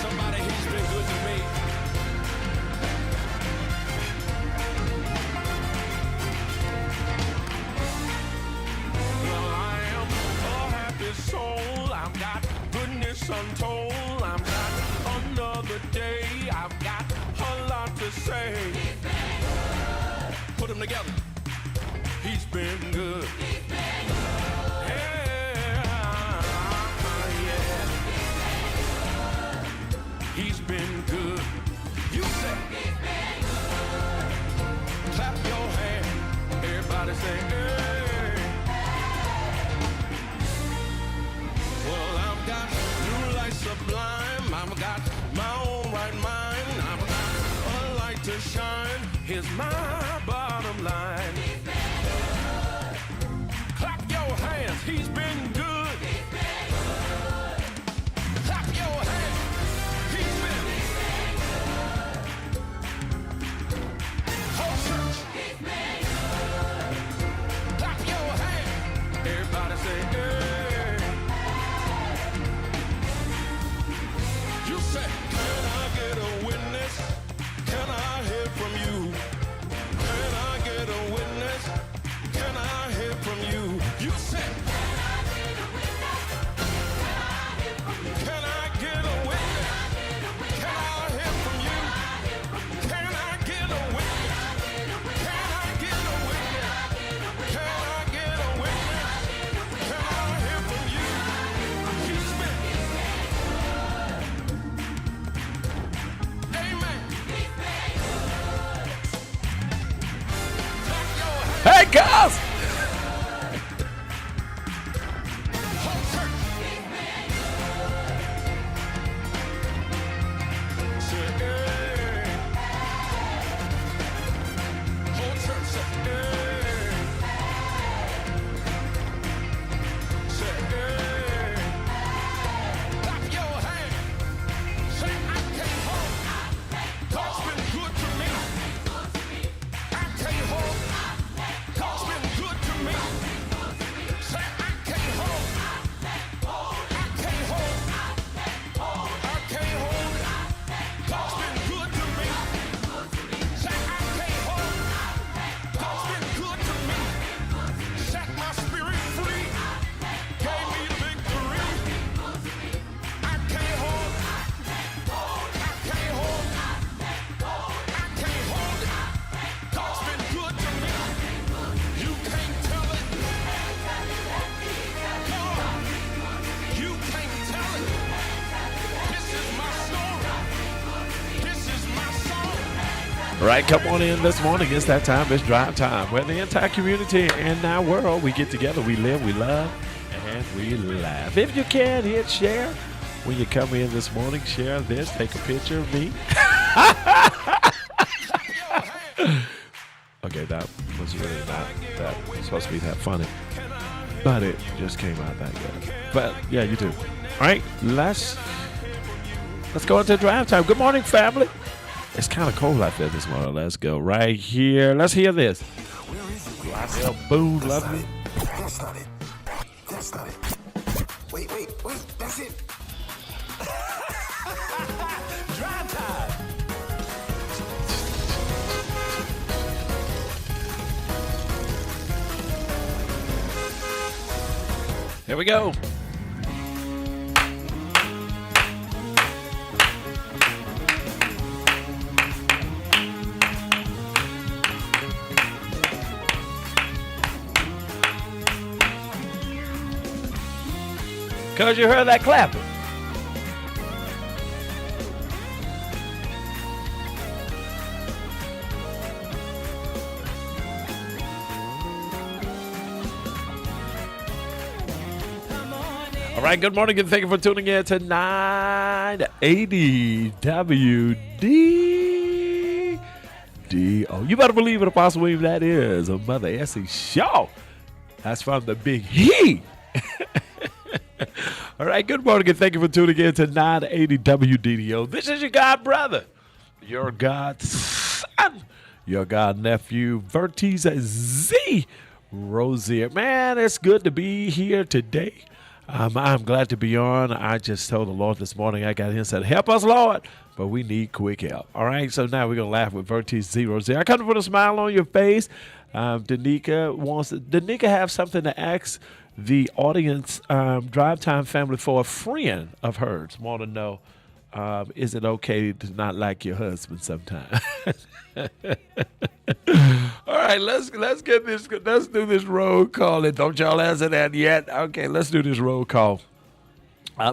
somebody, he's been good to me. Well, I am a happy soul. I've got goodness untold. I've got another day. I've got a lot to say. He's been good. Put them together. He's been good. He's been good. He's been good. You say he's been good. Clap your hand. Everybody say, hey. Well, I've got new light sublime. I've got my own right mind. I've got a light to shine. Here's my bottom line. He's been good. Clap your hands. He's been good. He's been good. Clap your hands. He's been good. Whole church. He's been good. Clap your hands. Everybody say, hey. You say, can I get a witness? Can I hear from you? Can I get a witness? Can I hear from you? You say, can I get a witness? Can I hear from you? Can I get a witness? Can I hear from you? Can I get a witness? Can I get a witness? Can I get a witness? Can I hear from you? He's been. Amen. Clap your hands. Hey, guys! Whole church. Say, hey. Whole church say, hey. Say, hey. Clap your hands. Say, I can't hold. God's been good to me. I can't hold. God's been good to me. Say, I can't hold. I can't hold. I can't hold it. God's been good to me. Say, I can't hold. God's been good to me. Set my spirit free. Gave me the victory. I can't hold. I can't hold. I can't hold it. God's been good to me. You can't tell it. Come on. You can't tell it. This is my story. This is my song. All right, come on in this morning. It's that time. It's drive time. Where the entire community and our world, we get together, we live, we love, and we laugh. If you can, hit share. When you come in this morning, share this. Take a picture of me. Okay, that was really not that supposed to be that funny, but it just came out that good. But yeah, you do. All right, let's go into drive time. Good morning, family. It's kind of cold out there this morning. Let's go right here. Let's hear this. Lyle Boone, love me. That's not it. That's not it. Wait. That's it. Drive time. Here we go. Because you heard that clapping. All right, good morning and thank you for tuning in to 980 WDDO. You better believe it, Apostle William, that is a Mother Essie show. That's from the Big He. All right, good morning and thank you for tuning in to 980 WDDO. This is your God brother, your God son, your God nephew, Vertise Z. Rosier. Man, it's good to be here today. I'm glad to be on. I just told the Lord this morning, I got here and said, help us, Lord. But we need quick help. All right, so now we're going to laugh with Vertise 00. I come to put a smile on your face. Danica have something to ask the audience, Drive Time family, for a friend of hers. Want to know, is it okay to not like your husband sometimes? All right, let's get this. Let's do this roll call. And don't y'all answer that yet? Okay, let's do this roll call.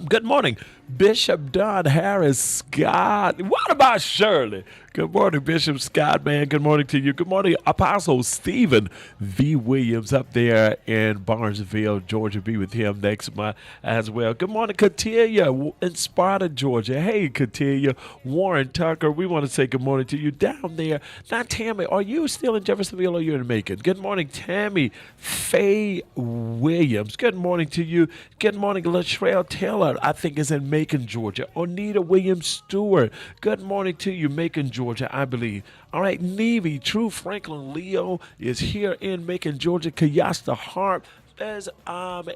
Good morning, Bishop Don Harris Scott. What about Shirley? Good morning, Bishop Scott, man. Good morning to you. Good morning, Apostle Stephen V. Williams up there in Barnesville, Georgia. Be with him next month as well. Good morning, Katia in Sparta, Georgia. Hey, Katia. Warren Tucker, we want to say good morning to you down there. Now, Tammy, are you still in Jeffersonville or you're in Macon? Good morning, Tammy Faye Williams. Good morning to you. Good morning, Latrell Taylor, I think is in Macon, Georgia. Onita Williams Stewart. Good morning to you, Macon, Georgia, I believe. All right, Navy, True Franklin Leo is here in Macon, Georgia. Kayasta Hart is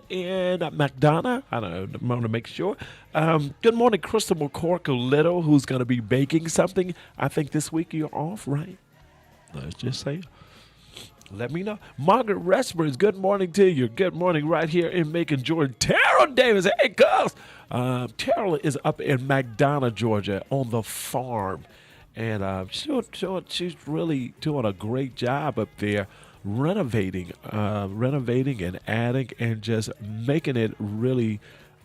in McDonough. I don't know, want to make sure. Good morning, Crystal McCorkle Little, who's going to be baking something. I think this week you're off, right? Let's just say. Let me know. Margaret Resbridge, good morning to you. Good morning right here in Macon, Georgia. Terrell Davis, hey, cuz. Terrell is up in McDonough, Georgia on the farm. And she's really doing a great job up there renovating and adding and just making it really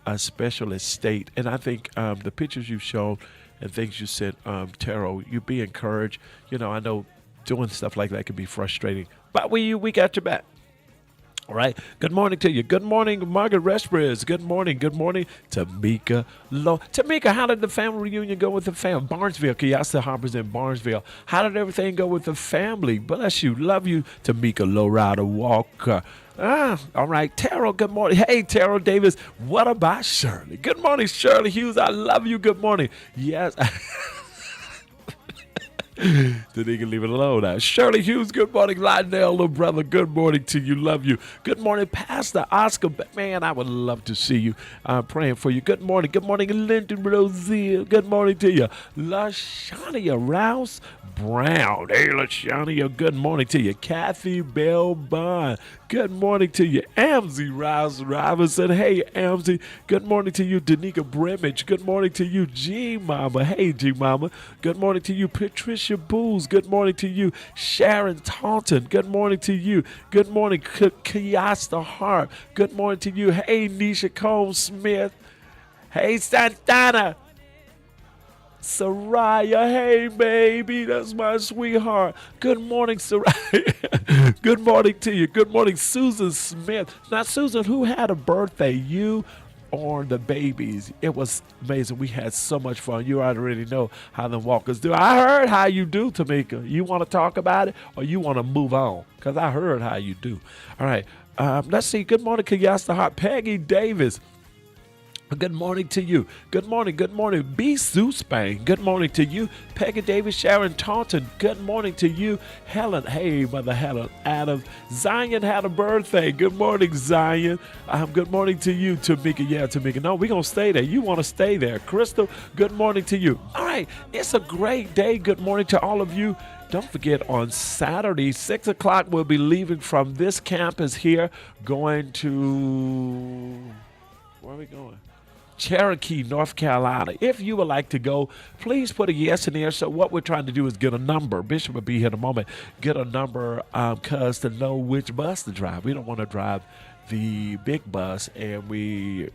a special estate. And I think the pictures you've shown and things you sent, Terrell, you be encouraged. You know, I know doing stuff like that can be frustrating, but we got your back. All right. Good morning to you. Good morning, Margaret Resbridge. Good morning. Good morning, Tamika Lowe. Tamika, how did the family reunion go with the family? Barnesville. Kiyasa Harper's in Barnesville. How did everything go with the family? Bless you. Love you, Tamika Lowrider Walker. All right. Terrell, good morning. Hey, Terrell Davis. What about Shirley? Good morning, Shirley Hughes. I love you. Good morning. Yes. Then he can leave it alone now. Shirley Hughes, good morning. Lionel, little brother, good morning to you. Love you. Good morning, Pastor Oscar. Man, I would love to see you. I'm praying for you. Good morning. Good morning, Lyndon Roselle. Good morning to you. LaShania Rouse Brown. Hey, LaShania, good morning to you. Kathy Bell Bond. Good morning to you. Amzie Rouse Robinson. Hey, Amzie. Good morning to you. Danica Brimage. Good morning to you. G Mama. Hey, G Mama. Good morning to you. Patricia Booz. Good morning to you. Sharon Taunton. Good morning to you. Good morning, Kiyasta Hart. Good morning to you. Hey, Nisha Combs Smith. Hey, Santana. Soraya, hey baby, that's my sweetheart. Good morning, Soraya. Good morning to you. Good morning, Susan Smith. Now, Susan, who had a birthday? You or the babies? It was amazing. We had so much fun. You already know how the walkers do. I heard how you do, Tamika. You want to talk about it or you want to move on? Because I heard how you do. All right. Let's see. Good morning, Kiyasta Hart. Peggy Davis. Good morning to you. Good morning. Good morning. B. Sue Spain. Good morning to you. Peggy Davis, Sharon Taunton. Good morning to you. Helen. Hey, Mother Helen Adams. Zion had a birthday. Good morning, Zion. Good morning to you, Tamika. Yeah, Tamika. No, we're going to stay there. You want to stay there. Crystal, good morning to you. All right. It's a great day. Good morning to all of you. Don't forget, on Saturday, 6 o'clock, we'll be leaving from this campus here, going to, where are we going? Cherokee, North Carolina. If you would like to go, please put a yes in there. So what we're trying to do is get a number. Bishop will be here in a moment. Get a number, cuz to know which bus to drive. We don't want to drive the big bus, and we,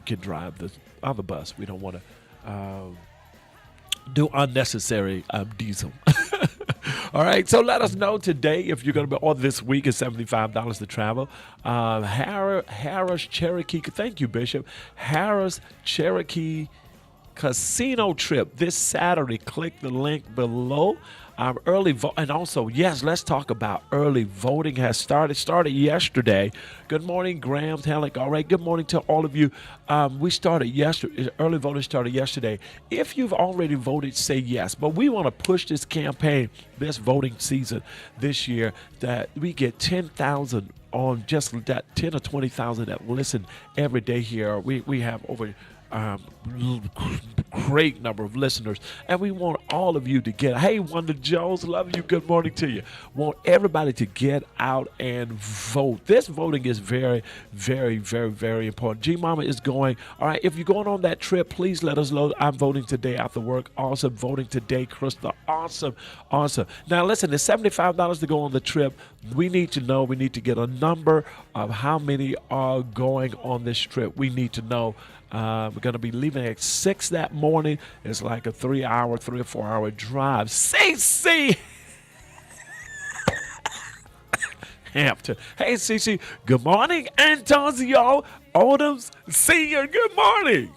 can drive the other bus. We don't want to do unnecessary diesel. All right, so let us know today if you're going to be, or this week is $75 to travel. Harris Cherokee, thank you, Bishop. Harris Cherokee Casino trip this Saturday. Click the link below. Early vote, and also, yes, let's talk about early voting has started yesterday. Good morning, Graham Halleck. All right, good morning to all of you. We started yesterday. Early voting started yesterday. If you've already voted, say yes. But we want to push this campaign, this voting season this year, that we get 10,000 on just that 10 or 20,000 that listen every day here. We have over great number of listeners, and we want all of you to get. Hey, Wonder Jones, love you. Good morning to you. Want everybody to get out and vote. This voting is very, very, very, very important. G Mama is going. All right, if you're going on that trip, please let us know. I'm voting today after work. Awesome voting today, Krista. Awesome, awesome. Now listen, there's $75 to go on the trip. We need to know. We need to get a number of how many are going on this trip. We need to know. We're going to be leaving at 6 that morning. It's like a 3 or 4 hour drive. CC Hampton. Hey, CC. Good morning, Antonio Odoms Senior. Good morning.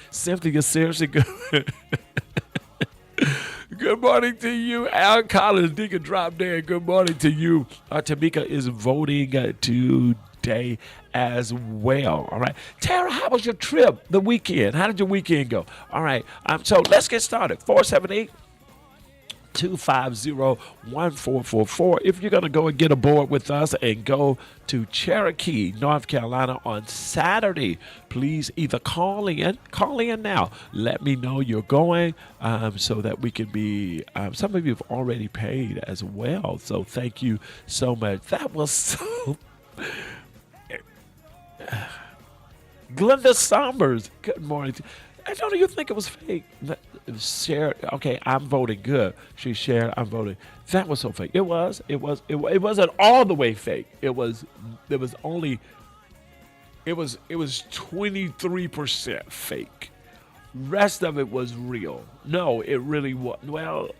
Cynthia, seriously, good. Good morning to you, Al Collins. Deacon Drop Dead. Good morning to you. Tamika is voting today as well. All right. Tara, how was your trip the weekend? How did your weekend go? All right. So let's get started. 478-250-1444. If you're going to go and get aboard with us and go to Cherokee, North Carolina on Saturday, please either call in now. Let me know you're going so that we can be, some of you have already paid as well. So thank you so much. That was so... Glenda Sombers, good morning. I don't you think it was fake. Shared. Okay, I'm voting good. She shared. I'm voting. That was so fake. It wasn't all the way fake. It was 23% fake. Rest of it was real. No, it really was. Well,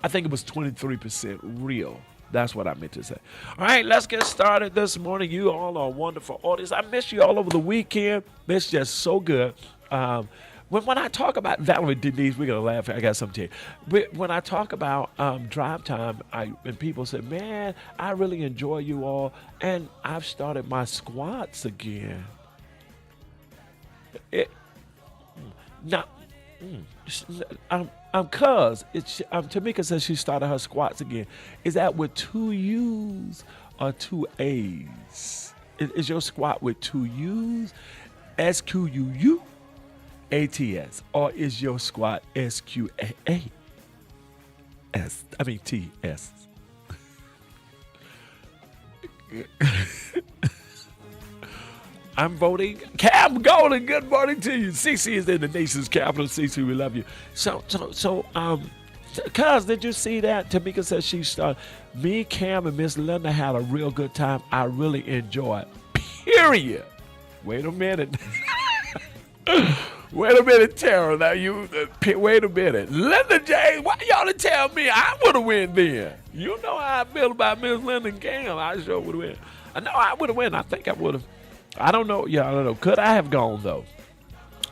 I think it was 23% real. That's what I meant to say. All right, let's get started this morning. You all are a wonderful audience. I missed you all over the weekend. It's just so good. When I talk about Valerie Denise, we're going to laugh. I got something to tell you. When I talk about drive time, and people say, man, I really enjoy you all. And I've started my squats again. Cuz Tamika says she started her squats again. Is that with 2 U's or 2 A's? Is your squat with 2 U's, SQUU, ATS, or is your squat SQAA? TS. I'm voting Cam Golden. Good morning to you. CC is in the nation's capital. CC, we love you. So, cuz, did you see that? Tamika says she started. Me, Cam, and Miss Linda had a real good time. I really enjoyed. Period. Wait a minute. Wait a minute, Tara. Now wait a minute. Linda James, why y'all to tell me I would have win then? You know how I feel about Miss Linda and Cam. I sure would have win. I know I would have win. I think I would have. I don't know. Yeah, I don't know. Could I have gone, though?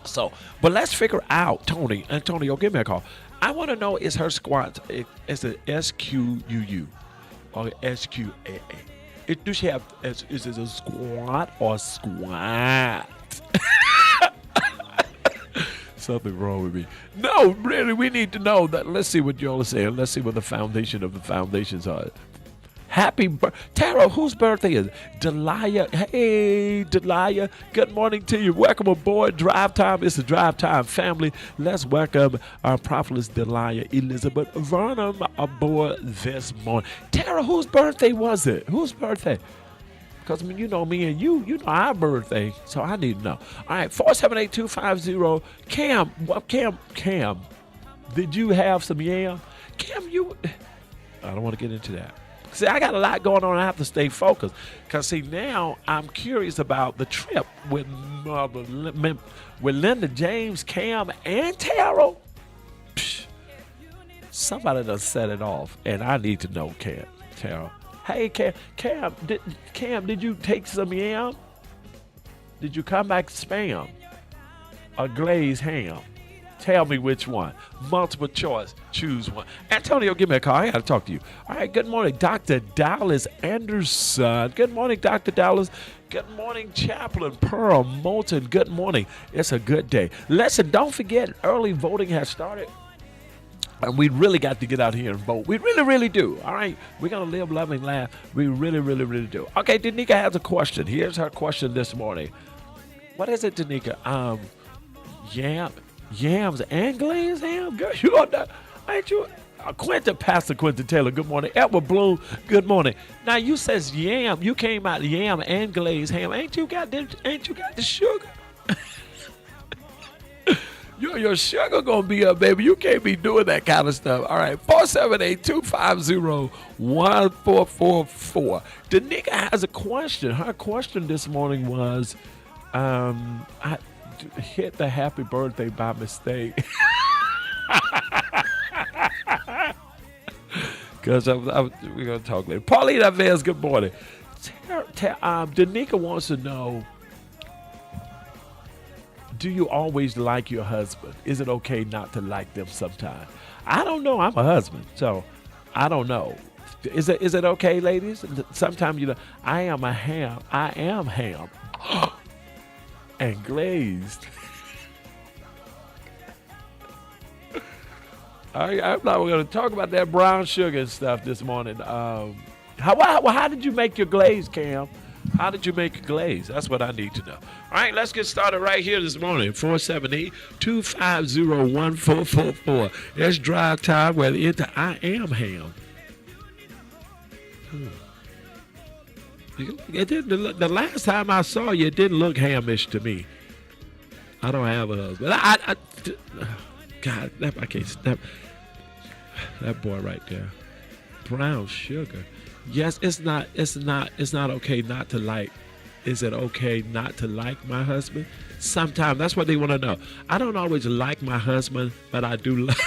So, but let's figure out, Tony. Antonio, give me a call. I want to know, is her squat, is it SQUU or SQAA? Does she have, is it a squat or squat? Something wrong with me. No, really, we need to know that. Let's see what y'all are saying. Let's see what the foundation of the foundations are. Happy birthday. Tara, whose birthday is it? Delia. Hey, Delia. Good morning to you. Welcome aboard Drive Time. It's the Drive Time family. Let's welcome our prophetess Delia Elizabeth Vernon aboard this morning. Tara, whose birthday was it? Whose birthday? Because, I mean, you know me and you know our birthday, so I need to know. All right, 478-250. Cam, did you have some yam? Cam, I don't want to get into that. See, I got a lot going on. I have to stay focused. Because, see, now I'm curious about the trip with Linda James, Cam, and Tara. Somebody done set it off, and I need to know, Tara. Hey, Cam, did you take some yam? Did you come back spam? Or glazed ham? Tell me which one. Multiple choice. Choose one. Antonio, give me a call. I got to talk to you. All right. Good morning, Dr. Dallas Anderson. Good morning, Dr. Dallas. Good morning, Chaplain Pearl Moulton. Good morning. It's a good day. Listen, don't forget, early voting has started. And we really got to get out here and vote. We really, really do. All right. We're going to live, love, and laugh. We really, really, really do. Okay, Danica has a question. Here's her question this morning. What is it, Danica? Yams and glazed ham? Girl, you on that? Ain't you? Pastor Quentin Taylor, good morning. Edward Bloom, good morning. Now, you says yam. You came out yam and glazed ham. Ain't you got the sugar? Your sugar gonna be up, baby. You can't be doing that kind of stuff. All right, 478-250-1444. Danica has a question. Her question this morning was, I hit the happy birthday by mistake. Because we're gonna talk later. Paulina Vez, good morning. Danica wants to know, do you always like your husband? Is it okay not to like them sometimes? I don't know. I'm a husband, so I don't know. Is it okay, ladies? Sometimes, I am ham and glazed. I'm not going to talk about that brown sugar and stuff this morning. How did you make your glaze, Cam? How did you make your glaze? That's what I need to know. All right, let's get started right here this morning. 478-250-1444. It's drive time where into I am ham. The last time I saw you, it didn't look hamish to me. I don't have a husband. God, I can't stop. That boy right there. Brown sugar. Yes, it's not okay not to like. Is it okay not to like my husband? Sometimes that's what they want to know. I don't always like my husband, but I do like.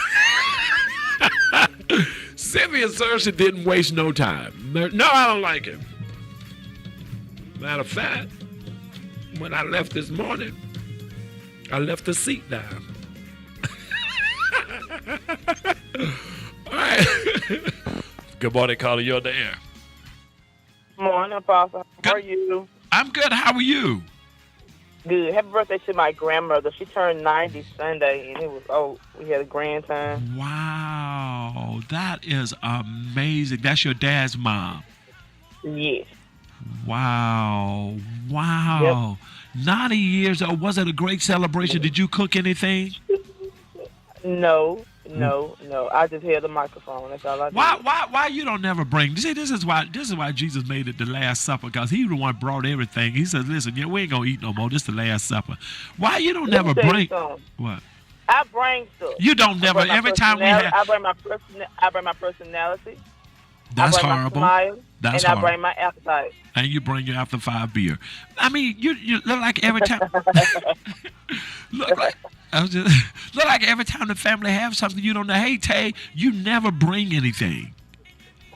Sylvia Searcy didn't waste no time. No, I don't like him. Matter of fact, when I left this morning, I left the seat down. All right. Good morning, caller. You're on the air. Morning, Apostle. How are you? I'm good. How are you? Good. Happy birthday to my grandmother. She turned 90 Sunday, and we had a grand time. Wow, that is amazing. That's your dad's mom. Yes. Wow. Yep. 90 years old. Was it a great celebration? Did you cook anything? No. I just held the microphone. That's all I did. Why you don't never bring? See, this is why Jesus made it the Last Supper, because he the one brought everything. He says, "Listen, we ain't gonna eat no more. This the Last Supper." Why you don't never bring? What? I bring stuff. You don't never. Every time we have. I bring my personality. That's I bring horrible. My smile, That's and horrible. I bring my appetite. And you bring your after 5 beer. I mean, you look like every time. look like every time the family have something, you don't know. Hey, Tay, you never bring anything.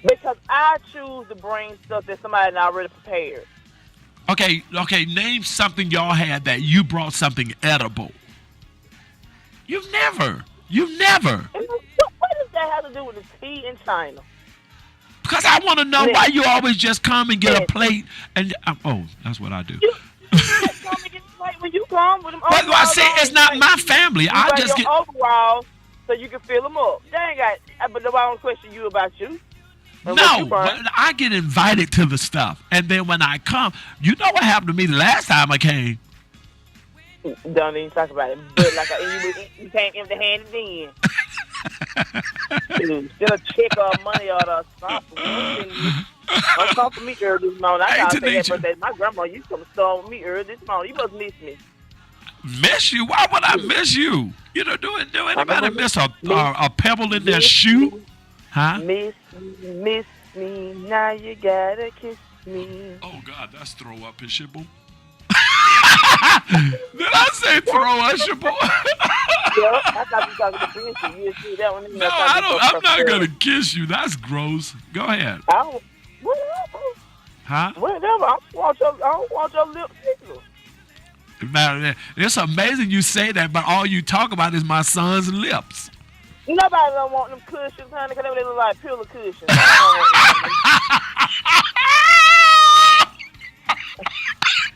Because I choose to bring stuff that somebody already prepared. Okay. Name something y'all had that you brought something edible. You've never. And what does that have to do with the tea in China? Because I want to know why you always just come and get a plate and that's what I do. You just come and get a plate when you come with them. But I say it's not my family. I just get overalls so you can fill them up. They ain't got. But nobody don't question you about you. No, but I get invited to the stuff, and then when I come, you know what happened to me the last time I came. Don't even talk about it. But like you came empty-handed then. Still a check or money or something. Don't come for me early this morning. I gotta say that birthday. My grandma, you come start with me early this morning. You must miss me. Miss you? Why would I miss you? You know, do anybody miss a pebble in their shoe? Huh? Miss me, now you gotta kiss me. Oh God, that's throw up and shit, boo. Did I say throw up, shit, boo? Yeah, I thought you talking to Prince. You see that one? No, I don't. I'm not gonna kiss you. That's gross. Go ahead. Whatever. Huh? Whatever. I don't want your lips tickle. Now, it's amazing you say that, but all you talk about is my son's lips. Nobody don't want them cushions, honey, because they look like pillow cushions.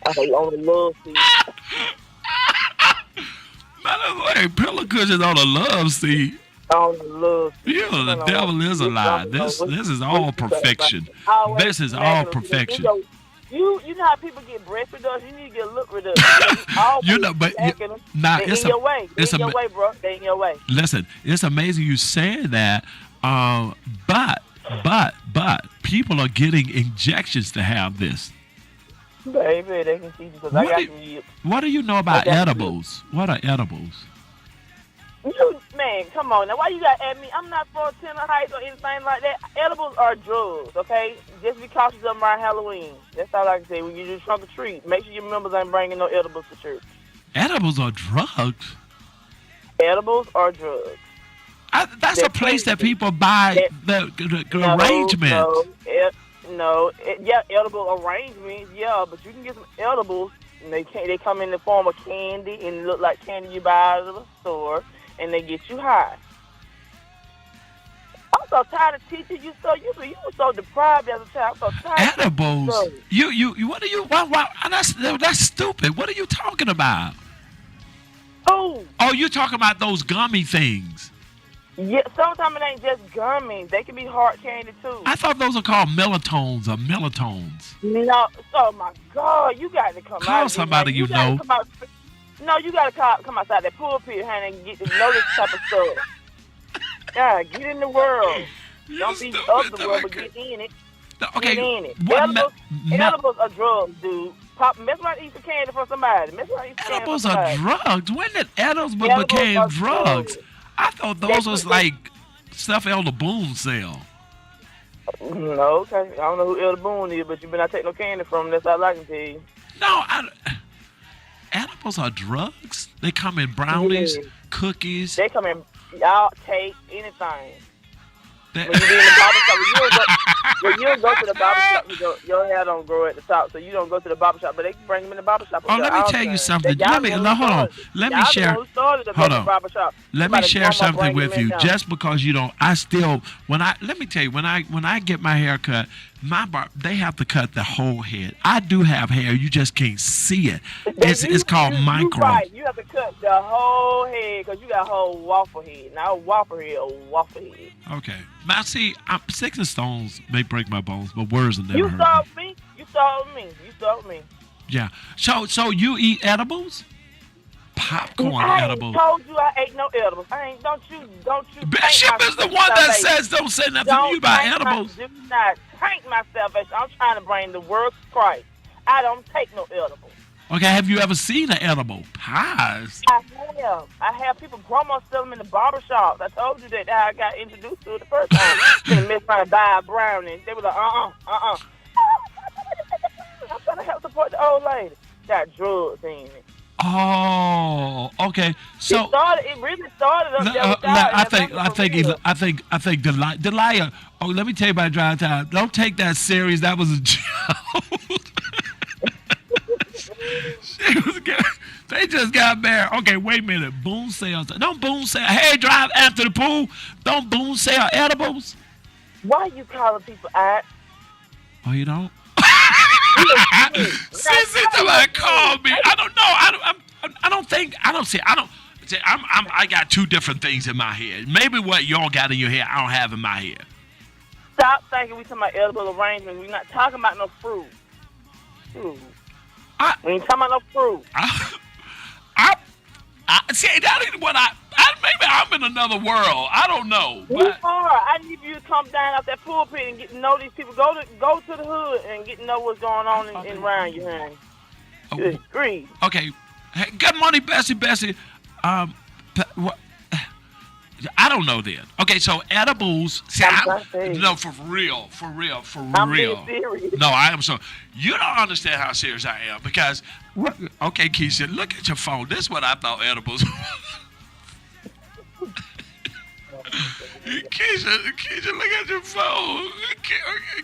I hate on the love seat. By the way, pillow cushions on the love seat. On the love seat. You know, the devil is a lie. This is all perfection. This is all perfection. You know how people get breast reduction? You need to get a lip reduction. You know, but now it's in your way. It's in your way, bro. They in your way. Listen, it's amazing you saying that. But people are getting injections to have this. Baby, they can see you because I got you. What do you know about edibles? What are edibles? Man, come on now. Why you got at me? I'm not for tender heights or anything like that. Edibles are drugs, okay? Just be cautious of them around Halloween. That's all I can say. When you do trunk or treat, make sure your members ain't bringing no edibles to church. Edibles are drugs? Edibles are drugs. That's a place that people buy the arrangements. Yeah, edible arrangements, yeah, but you can get some edibles, and they come in the form of candy and look like candy you buy out of the store, and they get you high. I'm so tired of teaching you. You were so deprived as a child. I'm so tired. Edibles. What are you? Why? That's stupid. What are you talking about? Oh, you're talking about those gummy things. Yeah, sometimes it ain't just gummies. They can be hard candy too. I thought those are called melatones or melatones. No, oh my God, you got to come out. Call somebody you know. No, you got to come outside that pulpit, honey, and get to know this type of stuff. Yeah, get in the world. Don't be of the world, but get in it. Okay. Get in it. Edibles are drugs, dude. Mess around and eat some candy for somebody. Edibles are drugs? When did edibles became drugs? I thought those was like stuff Elder Boone sell. No, okay. I don't know who Elder Boone is, but you better not take no candy from him. That's all I can tell you. No, edibles are drugs? They come in brownies, cookies. They come in y'all cake, anything. When you be in the barbershop, when you don't go to the barbershop, your hair don't grow at the top, so you don't go to the barbershop, but they can bring them in the barbershop. Let me tell you something. Hold on. Let me share. Hold on. Let me share something with you. Just because you don't, let me tell you, when I get my hair cut, they have to cut the whole head. I do have hair, you just can't see it. It's called micro. Right. You have to cut the whole head because you got a whole waffle head. Not a waffle head, a waffle head. Okay. Now see, sticks and stones may break my bones, but words will never hurt me. You saw me. Yeah. So you eat edibles? Popcorn edibles. I told you I ate no edibles. Don't you. Bishop is the one that says don't say nothing to you about edibles. Do not tank my salvation. I'm trying to bring the word of Christ. I don't take no edibles. Okay, have you ever seen an edible? Pies? I have people, grandma sell them in the barbershop. I told you that I got introduced to it the first time. They miss trying to buy a brownie. They were like, I'm trying to help support the old lady. Got drugs in it. Oh, okay. So it really started up there. I think Delia. Oh, let me tell you about Dry Time. Don't take that serious. That was a joke. They just got married. Okay, wait a minute. Boone sales. Don't Boone sell. Hey, drive after the pool. Don't Boone sell edibles. Why you calling people out? Oh, you don't? Since somebody called me, I don't know. I got two different things in my head. Maybe what y'all got in your head, I don't have in my head. Stop thinking we talking about edible arrangements. We're not talking about no fruit. We ain't talking about no fruit. See, that ain't what maybe I'm in another world. I don't know. You are. I need you to come down off that pulpit and get to know these people. Go to the hood and get to know what's going on in around you, honey. Good grief. Okay. Hey, good morning, Bessie. I don't know then. Okay, so edibles. See, no, for real. I'm being serious. No, I am so. You don't understand how serious I am because. Okay, Keisha, look at your phone. This is what I thought edibles. Keisha, look at your phone.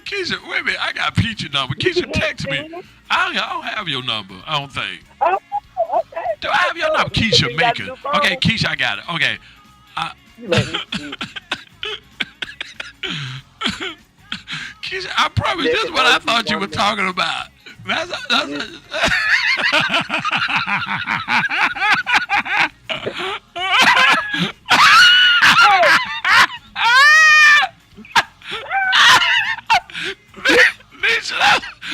Keisha, wait a minute. I got Peach's number. Keisha, text me. I don't have your number. I don't think. Oh, Do I have your number? Keisha You got Macon. your phone? Okay, Keisha, I got it. Okay. You let me see. Keisha, I promise this is what I thought you were talking about. That's Nisha,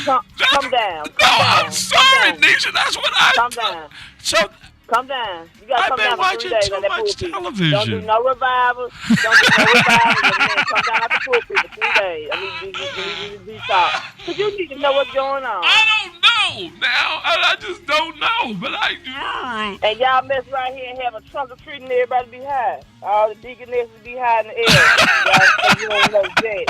Come down. no, I'm sorry, Nisha. That's what I Come thought. down. So Come down. You gotta I've come been down for watching 3 days too on that much pulpit. television. Don't do no revival. Don't do no revival. Man, come down at the pulpit for 3 days. I need to detox. Because you need to know what's going on. I don't know now. I just don't know. But And y'all mess right here and have a trunk or treat and everybody be high. All the deaconesses be high in the air. You don't know that.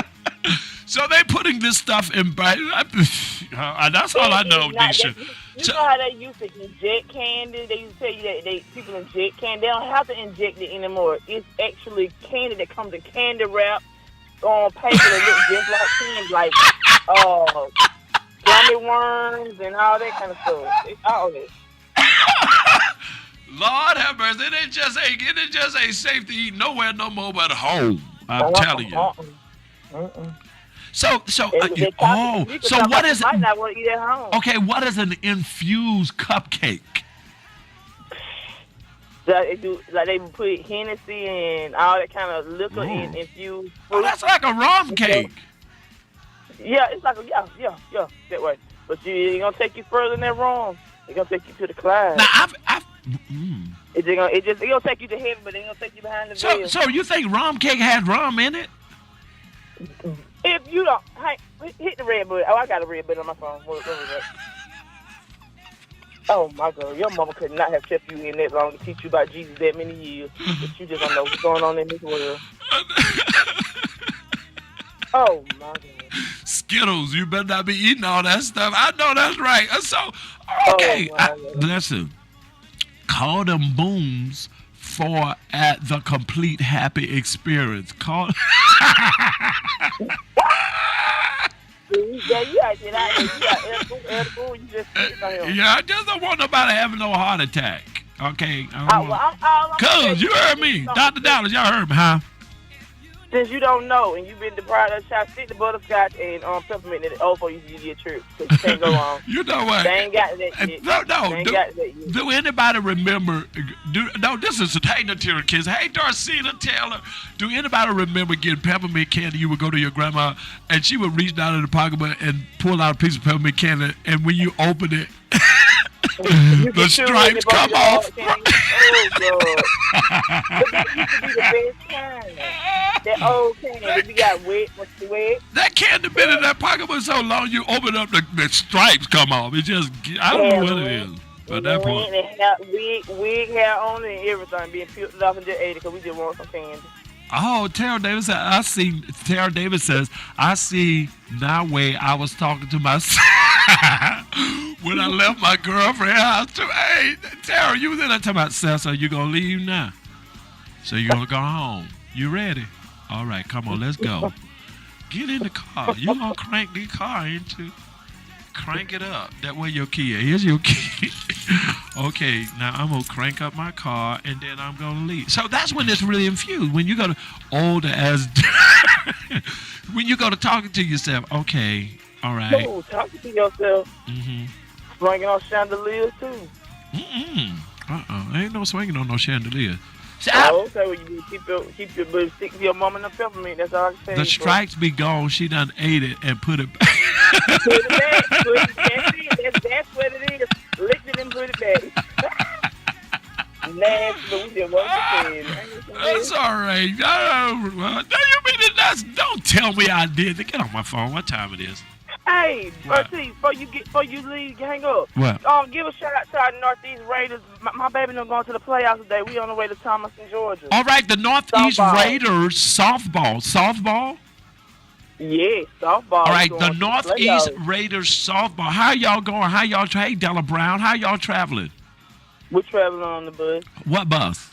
So they putting this stuff in. That's all I know, Nisha. You know how they used to inject candy? They used to tell you that people inject candy. They don't have to inject it anymore. It's actually candy that comes in candy wrap on paper that look just like candy, like gummy worms and all that kind of stuff. It's all that. Lord have mercy. It just ain't safe to eat nowhere no more but home. I'm telling you. So what is? Might not want to eat at home. Okay, what is an infused cupcake? Like they put Hennessy and all that kind of liquor in infused fruit. Oh, that's like a rum cake. Yeah, it's like yeah, that way. But it's gonna take you further than that rum. It's gonna take you to the cloud. Now It's gonna take you to heaven, but it's gonna take you behind the veil. So you think rum cake had rum in it? If you don't, hit the red button. Oh, I got a red button on my phone. What was that? Oh my God, your mama could not have kept you in that long to teach you about Jesus that many years. But you just don't know what's going on in this world. Oh my God. Skittles, you better not be eating all that stuff. I know that's right. So, okay, listen, call them booms for at the complete happy experience. Call. Yeah, you got edible, you just yeah, I just don't want nobody having no heart attack. Okay. Cuz, you heard me. Dr. Dallas, y'all heard me, huh? Since you don't know and you've been deprived of shot, stick the butterscotch and peppermint in the old for you to get tripped. Because you can't go wrong. You know what? They ain't got that yet. Do anybody remember? This is hey Natira kids. Hey Darcina Taylor. Do anybody remember getting peppermint candy? You would go to your grandma and she would reach down in the pocketbook and pull out a piece of peppermint candy, and when you open it, the stripes come off. Oh God! But that used to be the best kind. That old candy, we got wet. What's the wet? That candy been in that pocketbook so long, you open up, the stripes come off. It just, I don't know what it is. But that point, wig hair on it and everything being peeled off and just ate it because we just want some candy. Oh, Tara Davis said, Tara Davis says, I see now way I was talking to myself when I left my girlfriend's house. Hey, Tara, you was in there talking about, so you going to leave now? So you going to go home? You ready? All right, come on, let's go. Get in the car. You going to crank the car, ain't you? Crank it up. That way your key. Here's your key. Okay, now I'm going to crank up my car, and then I'm going to leave. So that's when it's really infused. When you go to older as... when you go to talking to yourself, okay, all right. No, talking to yourself. Mm-hmm. Swinging on chandeliers, too. Ain't no swinging on no chandelier. See, okay, well, you keep your but stick to your mama and the peppermint. That's all I can say. The stripes be gone. She done ate it and put it back. Put it back. That's what it is. Lick it and put it back. Nasty, but we just want to say That's all right. You mean it? Don't tell me I did. Get on my phone. What time it is? Hey, Vertise, before you leave, hang up. What? Give a shout out to our Northeast Raiders. My baby done going to the playoffs today. We on the way to Thomaston, Georgia. All right, the Northeast Raiders softball. Yeah, softball. All right, the Northeast Raiders softball. How y'all going? How y'all hey Della Brown? How y'all traveling? We're traveling on the bus. What bus?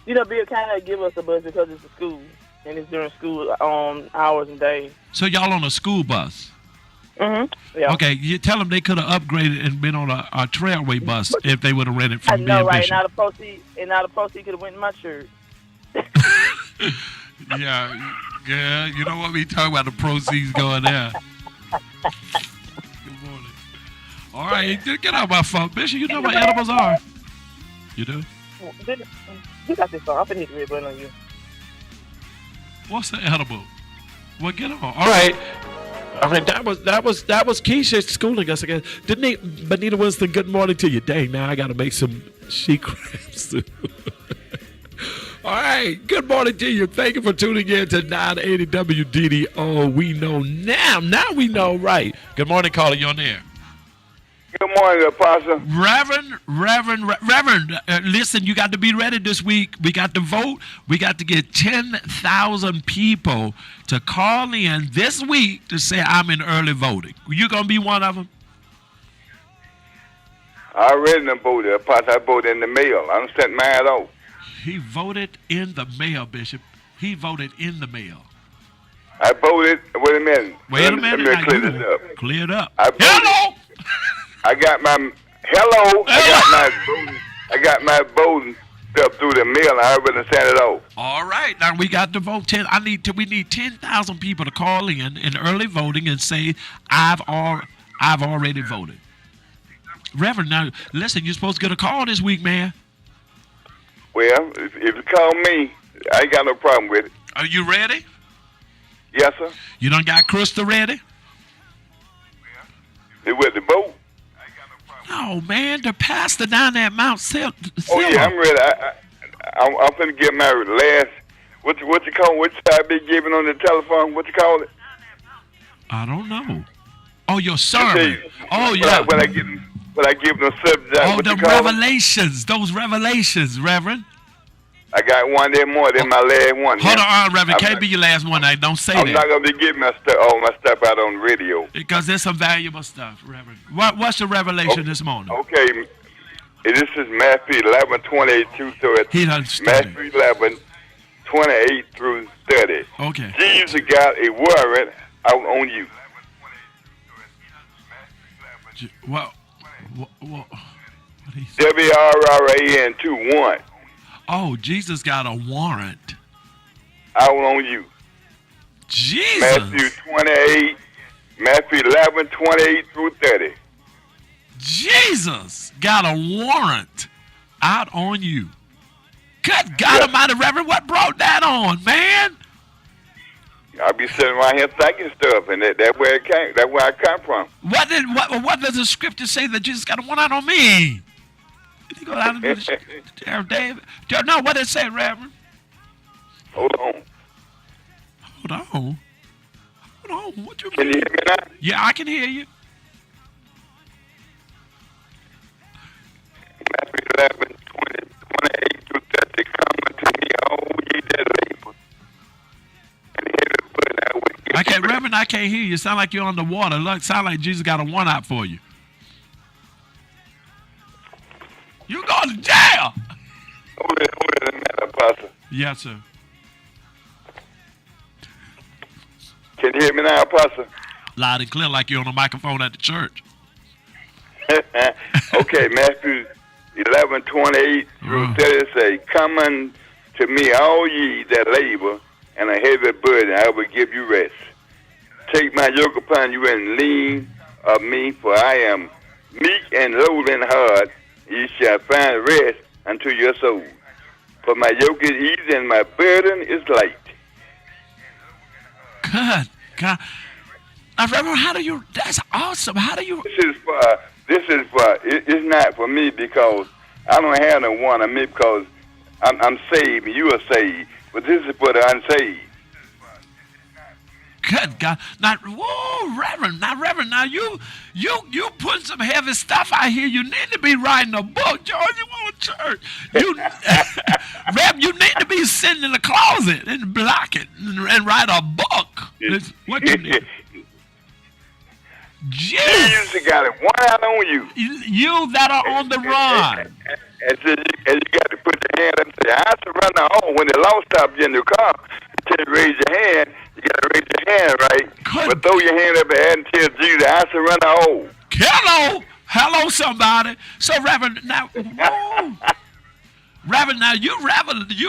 You know, Bill kind of give us a bus because it's a school and it's during school hours and days. So y'all on a school bus? Yeah. Okay, you tell them they could have upgraded and been on a Trailway bus if they would have rented from I know, being right? Bishop. Now the proceeds could have went in my shirt. Yeah, you know what we talking about, the proceeds going there. Good morning. All right, get out my phone. Bishop, you know what edibles are? You do? You got this song. I'm finna hit the red button on you. What's the edible? Well, get on. All right. All right, that was Keisha schooling us again. Didn't he? Benita Winston, good morning to you. Dang, now I got to make some sheet crabs. All right, good morning to you. Thank you for tuning in to 980 WDDO. We know now. Now we know, right? Good morning, caller. You're on the air. Good morning, Apostle. Reverend, listen, you got to be ready this week. We got to vote. We got to get 10,000 people to call in this week to say I'm in early voting. You going to be one of them? I already done voted, Apostle. I voted in the mail. I done sent mine off. He voted in the mail, Bishop. He voted in the mail. I voted. Wait a minute. Wait a minute. Let me clear this up. Clear it up. Hello. I got my I got my voting stuff through the mail. I already sent it off. All right. Now we got to vote 10. We need 10,000 people to call in early voting and say I've already voted. Reverend, now listen, you're supposed to get a call this week, man. Well, if you call me, I ain't got no problem with it. Are you ready? Yes, sir. You done got Krista ready? You with the vote? No, man, the pastor down there at Mount Sil. Oh yeah, I'm ready. I'm finna get my last. What you call? What I be giving on the telephone? What you call it? I don't know. Oh, your sermon. Oh yeah. When I give them subject. Oh, the revelations. Those revelations, Reverend. I got one there more than my last one. Hold on, Reverend. Can't be your last one. Don't say that. I'm not gonna be getting my stuff out on radio because there's some valuable stuff, Reverend. What's the revelation this morning? Okay, this is Matthew 11:28 through 30. He done studied. Matthew 11:28 through 30. Okay. Jesus got a warrant out on you. What WRRAN 2:1. Oh, Jesus got a warrant out on you. Jesus. Matthew 11:28 through 30. Jesus got a warrant out on you. Good God Almighty, Reverend, what brought that on, man? I'll be sitting around here thinking stuff, and that's where it came. That's where I come from. What does the scripture say that Jesus got a warrant out on me? Did he go down and do the David? No, what did it say, Reverend? Hold on. What you mean? Can you hear me now? Yeah, I can hear you. Matthew 11:28 through 30. Come unto me, all ye that labor. Reverend, I can't hear you. Sound like you're underwater. Look, sound like Jesus got a warrant out for you. You going to jail. Hold it a minute, Apostle. Yes, sir. Can you hear me now, Apostle? Loud and clear like you're on a microphone at the church. Okay, Matthew 11:28 through 30 say, come unto me, all ye that labor and a heavy burden, I will give you rest. Take my yoke upon you and lean of me, for I am meek and lowly in heart. Ye shall find rest unto your soul. For my yoke is easy and my burden is light. Good God. Now, Reverend, that's awesome. How do you... It's not for me because I don't have no one of me because I'm saved and you are saved. But this is for the unsaved. Good God. Now, Reverend, now you put some heavy stuff out here. You need to be writing a book, George. You want a church. Rev, you need to be sitting in the closet and block it and write a book. It's what you need. Jesus got it one out on you. You that are on the run. And you got to put your hand up and say, I surrender all. When the law stops you in the car, you raise your hand. You got to raise your hand, right? Good. But throw your hand up in the air and tell Jesus, I surrender all. Hello, somebody. So, Reverend, now, whoa. Reverend, now you revelated.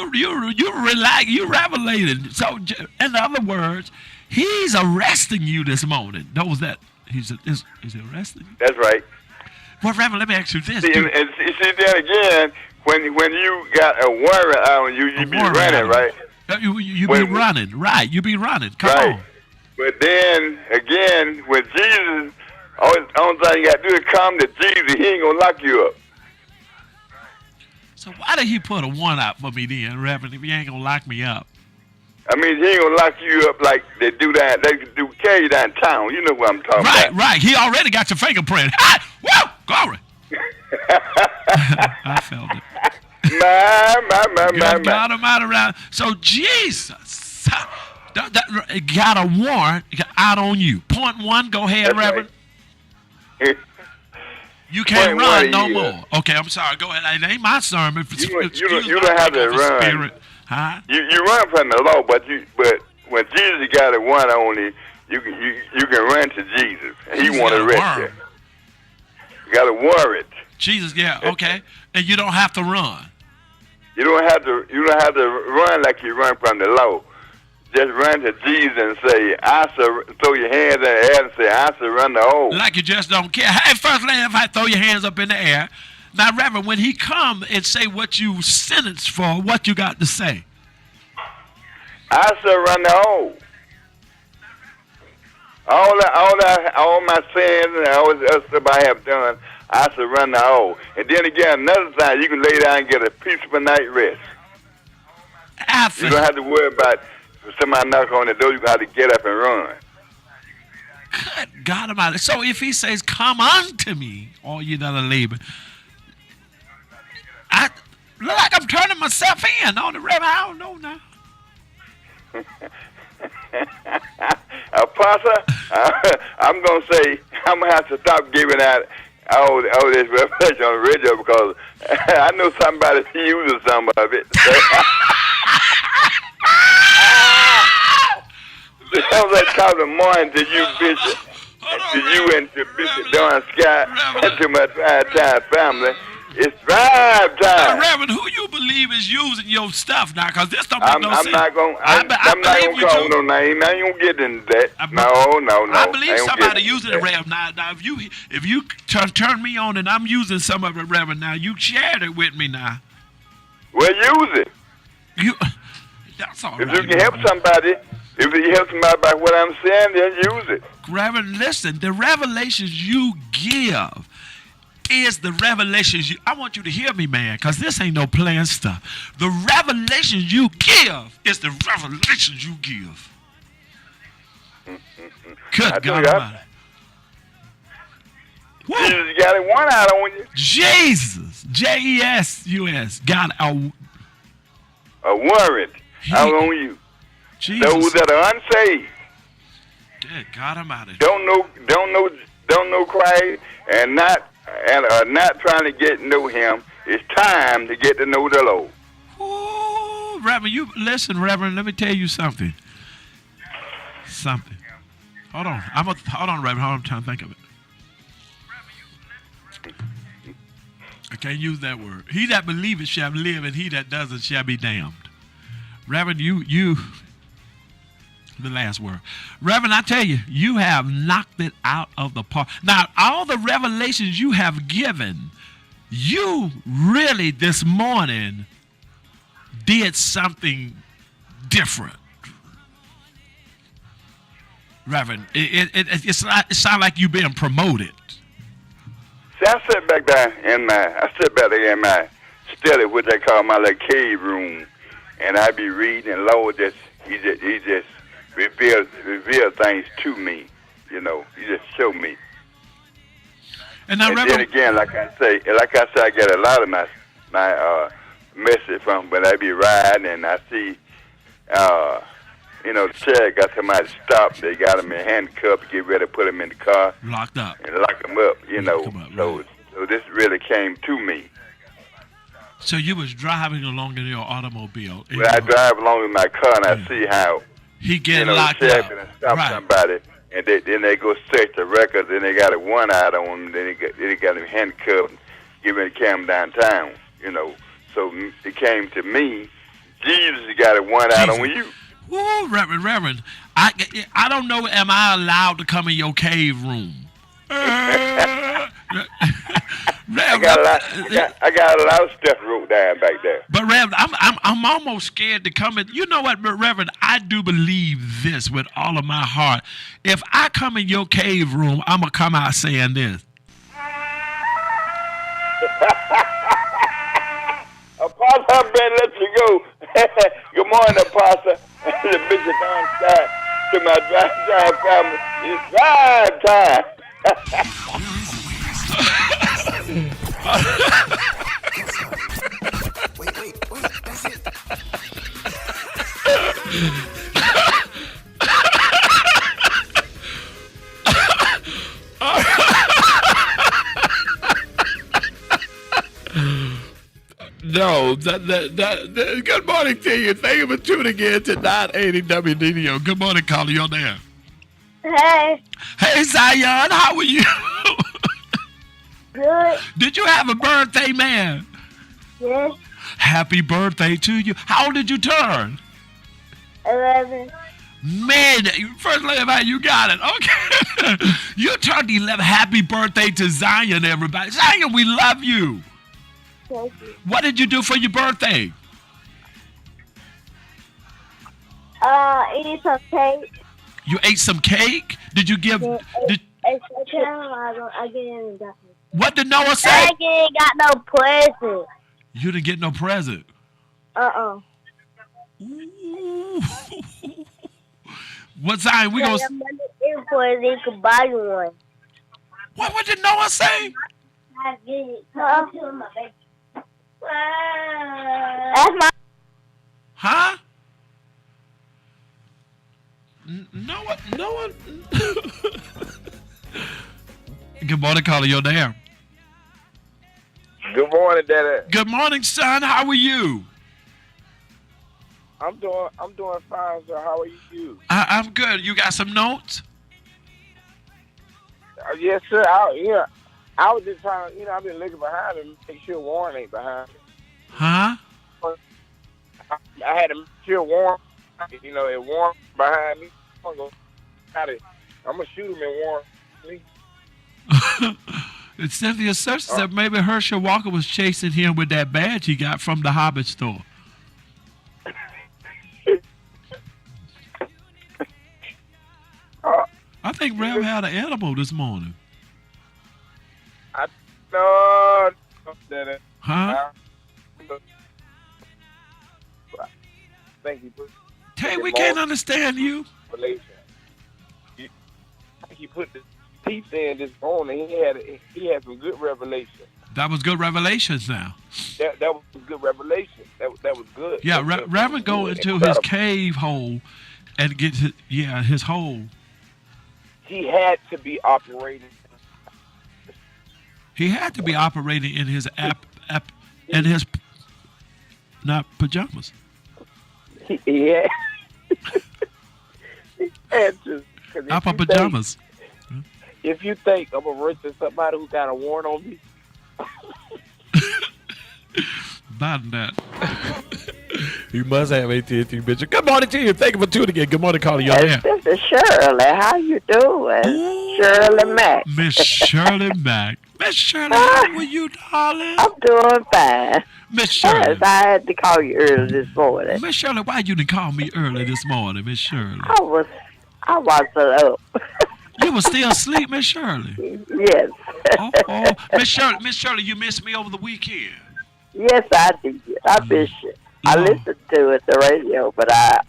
So, in other words, he's arresting you this morning. Knows that is he arresting you? That's right. Well, Reverend, let me ask you this. See, and see then again, when you got a warrant on you, you be running, right? You be running, right? You be running. Come on. But then again, when Jesus, only thing you got to do is come to Jesus. He ain't gonna lock you up. So why did he put a one out for me then, Reverend, if he ain't gonna lock me up? I mean, he ain't gonna lock you up like they do that. They do carry you downtown. You know what I'm talking about. Right. He already got your fingerprint. Woo! Glory. I felt it. My. Got him out around. So Jesus got a warrant out on you. Point one, go ahead, That's Reverend. Right. You can't run no more. Okay, I'm sorry. Go ahead. It ain't my sermon. You don't have to run. Spirit. Huh? You run from the law, but when Jesus got a one on you can run to Jesus. And he want to arrest you. You got a warrant. Jesus, yeah, okay. And you don't have to run. You don't have to run like you run from the law. Just run to Jesus and say, throw your hands in the air and say, I surrender all. Like you just don't care. Hey, first lady, if I throw your hands up in the air. Now, Reverend, when he come and say what you sentenced for, what you got to say? I surrender all. All my sins and all the other stuff I have done, I surrender all. And then again, another time, you can lay down and get a peaceful night rest. You don't have to worry about if somebody knock on the door, you got to get up and run. Good God Almighty. So if he says, come unto me, all you that are laboring, I look like I'm turning myself in on the Reverend. I don't know now. Apostle, I'm going to say I'm going to have to stop giving out all this revelation on the radio because I know somebody uses some of it. It sounds like top of the morning to you, Bishop, to you and to Bishop Don Scott and to my tri-time family. It's drive time. Reverend, who you believe is using your stuff now? Because this don't make no sense. I'm not going to call no name. I ain't going to get into that. No. I believe somebody using it, Reverend. Now if you turn me on and I'm using some of it, Reverend, now you shared it with me now. Well, use it. That's all if right. You can help somebody. If you help somebody by what I'm saying, then use it. Reverend, listen, the revelations you give is the revelations I want you to hear me, man, because this ain't no playing stuff. The revelations you give is the revelations you give. Good God Almighty. Jesus got it one out on you. Jesus, Jesus, got a warrant out on you. Jesus. Those that are unsaved. Good God Almighty. Don't know Christ and are not trying to get to know Him. It's time to get to know the Lord. Ooh, Reverend, listen, Reverend. Let me tell you something. Hold on. Hold on, Reverend. I'm trying to think of it. I can't use that word. He that believeth shall live, and he that doesn't shall be damned. Reverend, you. The last word. Reverend, I tell you, you have knocked it out of the park. Now, all the revelations you have given, you really this morning did something different. Reverend, it sounds like you've been promoted. See, I sit back there in my study, which I call my little cave room, and I be reading, and Lord he just reveal things to me, you know. He just show me. And then again, like I say, I get a lot of my message from when I be riding and I see, the chair got somebody stopped. They got them in handcuffs, get ready to put them in the car, locked up, and lock them up. So this really came to me. So you was driving along in your automobile. Well, I drive along in my car and I see how He get the locked sheriff up. and stop Right. somebody, and then they go search the records, and they got a one out on him. Then they got him handcuffed, give him the cam downtown. So it came to me. Jesus got a one out on you. Woo, Reverend. I don't know. Am I allowed to come in your cave room? I got a lot of stuff wrote down back there. But Reverend, I'm almost scared to come in. You know what, Reverend? I do believe this with all of my heart. If I come in your cave room, I'm gonna come out saying this. Apostle, I better let you go. Good morning, Apostle. The bishop on side to my drive family. It's drive time. Wait, that's it. No, good morning to you. Thank you for tuning in to 980 WDDO. Good morning, caller. You're there. Hey. Hey, Zion, how are you? Good. Did you have a birthday, man? Yes. Happy birthday to you. How old did you turn? 11. Man, first lady, you got it. Okay. You turned 11. Happy birthday to Zion, everybody. Zion, we love you. Thank you. What did you do for your birthday? Eat some cake. You ate some cake? Did you give... What did Noah say? I ain't got no present. You didn't get no present. Uh-uh. Ooh. What Zion? We gonna... You could buy you one. What did Noah say? That's my... Huh? Noah. Good morning, caller. You're there. Good morning, Daddy. Good morning, son. How are you? I'm doing fine, sir. How are you? I'm good. You got some notes? Yes, sir. I was just trying to, I've been looking behind and make sure Warren ain't behind me. Huh? I had to make sure Warren, if Warren behind me, I'm going to shoot him and Warren me. It's Cynthia Search said maybe Herschel Walker was chasing him with that badge he got from the Hobbit store. I think Rev had an edible this morning. No. Huh? Thank you. Tay, we can't understand you. He put the teeth in this morning. He had some good revelation. That was good revelations now. That was good revelation. That was good. Yeah, Reverend go into his cave hole and get his hole. He had to be operating. He had to be operating in his in his not pajamas. He had to. Upper pajamas. If you think I'm arresting somebody who got a warrant on me, Not that. He must have AT&T bitch. Good morning to you. Thank you for tuning in. Good morning, calling y'all. This is Shirley. How you doing? Ooh, Shirley Mack. Miss Shirley Mack. Miss Shirley, how are you, darling? I'm doing fine. Miss Shirley. Yes, I had to call you early this morning. Miss Shirley, why you didn't call me early this morning, Miss Shirley? I wasn't up. You were still asleep, Miss Shirley. Yes. Oh, Miss Shirley, you missed me over the weekend. Yes, I did. I miss you. I listened to it, the radio, but I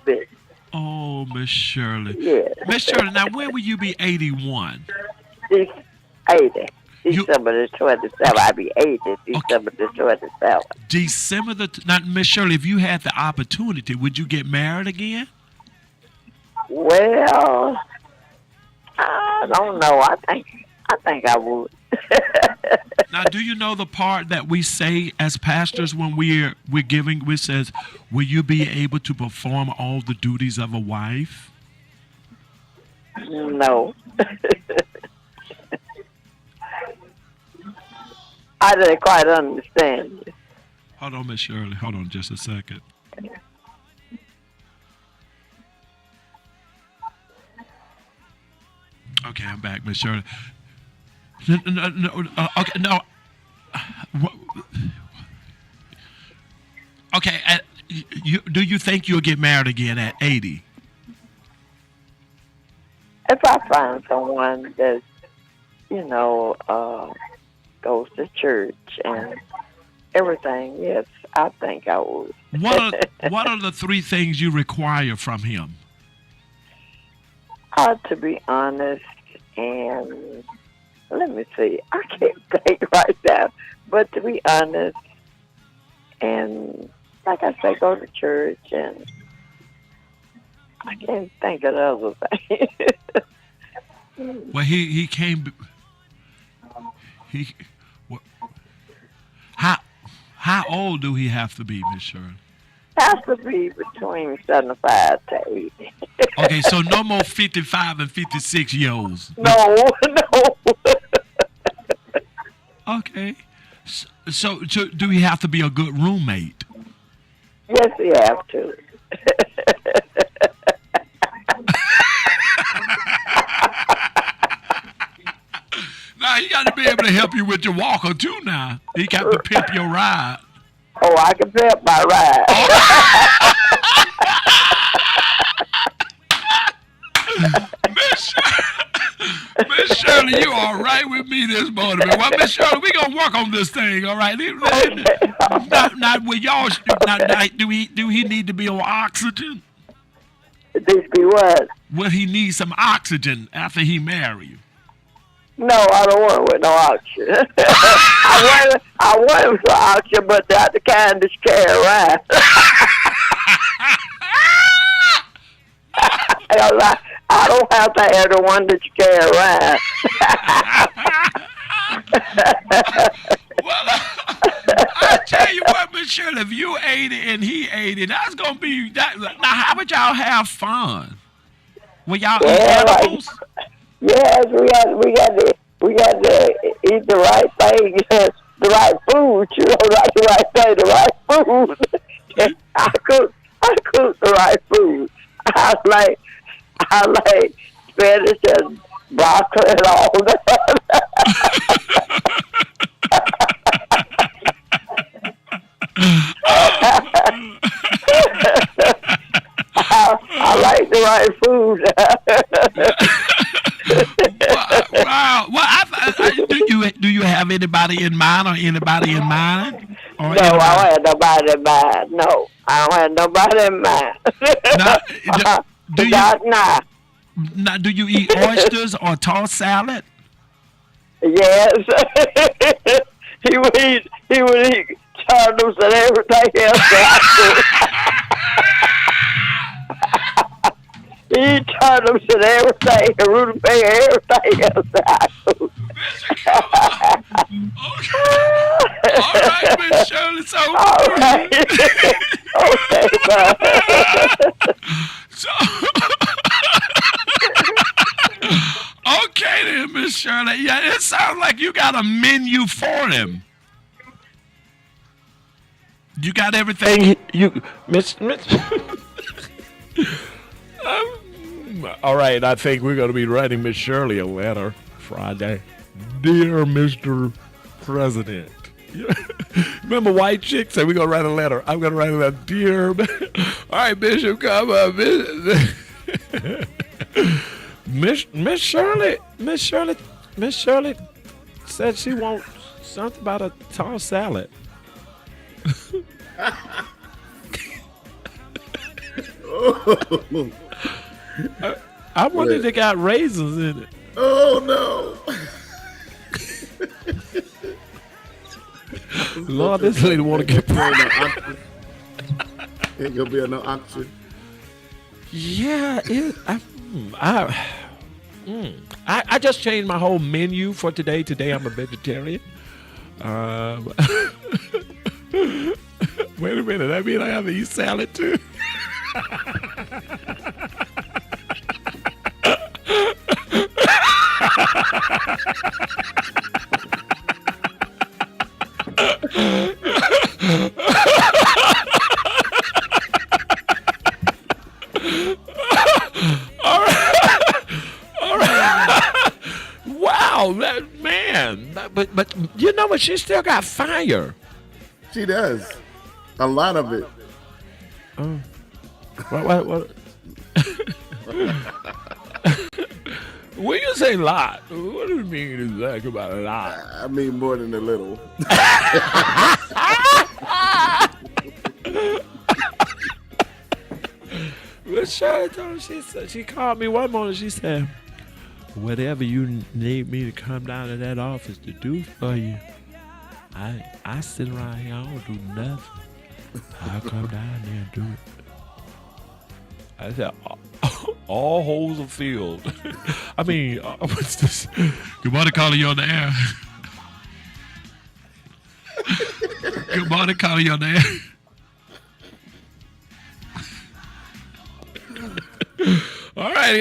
miss you. Oh, Miss Shirley. Yes. Miss Shirley, now when will you be 81? 80. December the 27th. I'll be 80 December the 27th. Now, Miss Shirley, if you had the opportunity, would you get married again? Well, I don't know. I think I would. Now, do you know the part that we say as pastors when we're giving? We says, "Will you be able to perform all the duties of a wife?" No. I didn't quite understand you. Hold on, Miss Shirley. Hold on just a second. Okay, I'm back, Miss Shirley. Okay, no. Okay, do you think you'll get married again at 80? If I find someone that, goes to church and everything, yes, I think I would. What are the 3 things you require from him? To be honest, and let me see, I can't think right now, but to be honest, and like I say, go to church, and I can't think of the other thing. Well, he came. How old do he have to be, Miss Shirley? Has to be between 75 to 80. Okay, so no more 55 and 56-year-olds. No. Okay. So do he have to be a good roommate? Yes, you have to. Now, he got to be able to help you with your walker, too, now. He got to pimp your ride. Oh, I can pimp my ride. Miss Shirley, you all right with me this morning? Well, Miss Shirley, we gonna work on this thing, all right? Now, will y'all? Now, do he need to be on oxygen? This be what? Will he need some oxygen after he marry you? No, I don't want it with no oxygen. I want it for oxygen, but not the kind that you carry around. I don't have to have the one that you carry around. Well, I tell you what, Miss Shirley, if you 80 and he 80, that's gonna be that. Now, how would y'all have fun? Will y'all eat edibles? Yes, we got to eat the right thing, the right food. Not the right thing, the right food. I cook the right food. I like spinach and broccoli and all that. I like the right food. Do you have anybody in mind or anybody in mind? No, I don't have nobody in mind. No, I don't have nobody in mind. Now, do you eat oysters or tossed salad? Yes. he would eat turnips and everything else. He eat turnips and everything, and rutabaga, everything else. Okay. All right, Miss Shirley. So. All right. Okay, bye. So. Okay then, Miss Shirley. Yeah, it sounds like you got a menu for him. You got everything you Miss. All right, I think we're going to be writing Miss Shirley a letter Friday. Dear Mr. President. Remember White Chick said we're going to write a letter. I'm going to write a letter. Dear. All right, Bishop, come on. Miss Shirley said she wants something about a tossed salad. I wonder if they got raisins in it. Oh no! Lord, this lady want to get pregnant. Ain't gonna be no oxygen. Yeah, I just changed my whole menu for today. Today I'm a vegetarian. Wait a minute. That mean I have to eat salad too? Wow, man. But you know what? She still got fire. She does. A lot of it. What? When you say lot, what do you mean exactly about a lot? I mean more than a little. But Shirley told me, she called me one morning. She said, "Whatever you need me to come down to that office to do for you, I sit around here. I don't do nothing. I'll come down there and do it." I said, "All holes are filled." I mean, what's this? Good morning, calling you on the air. Good morning, calling you on the air. All right,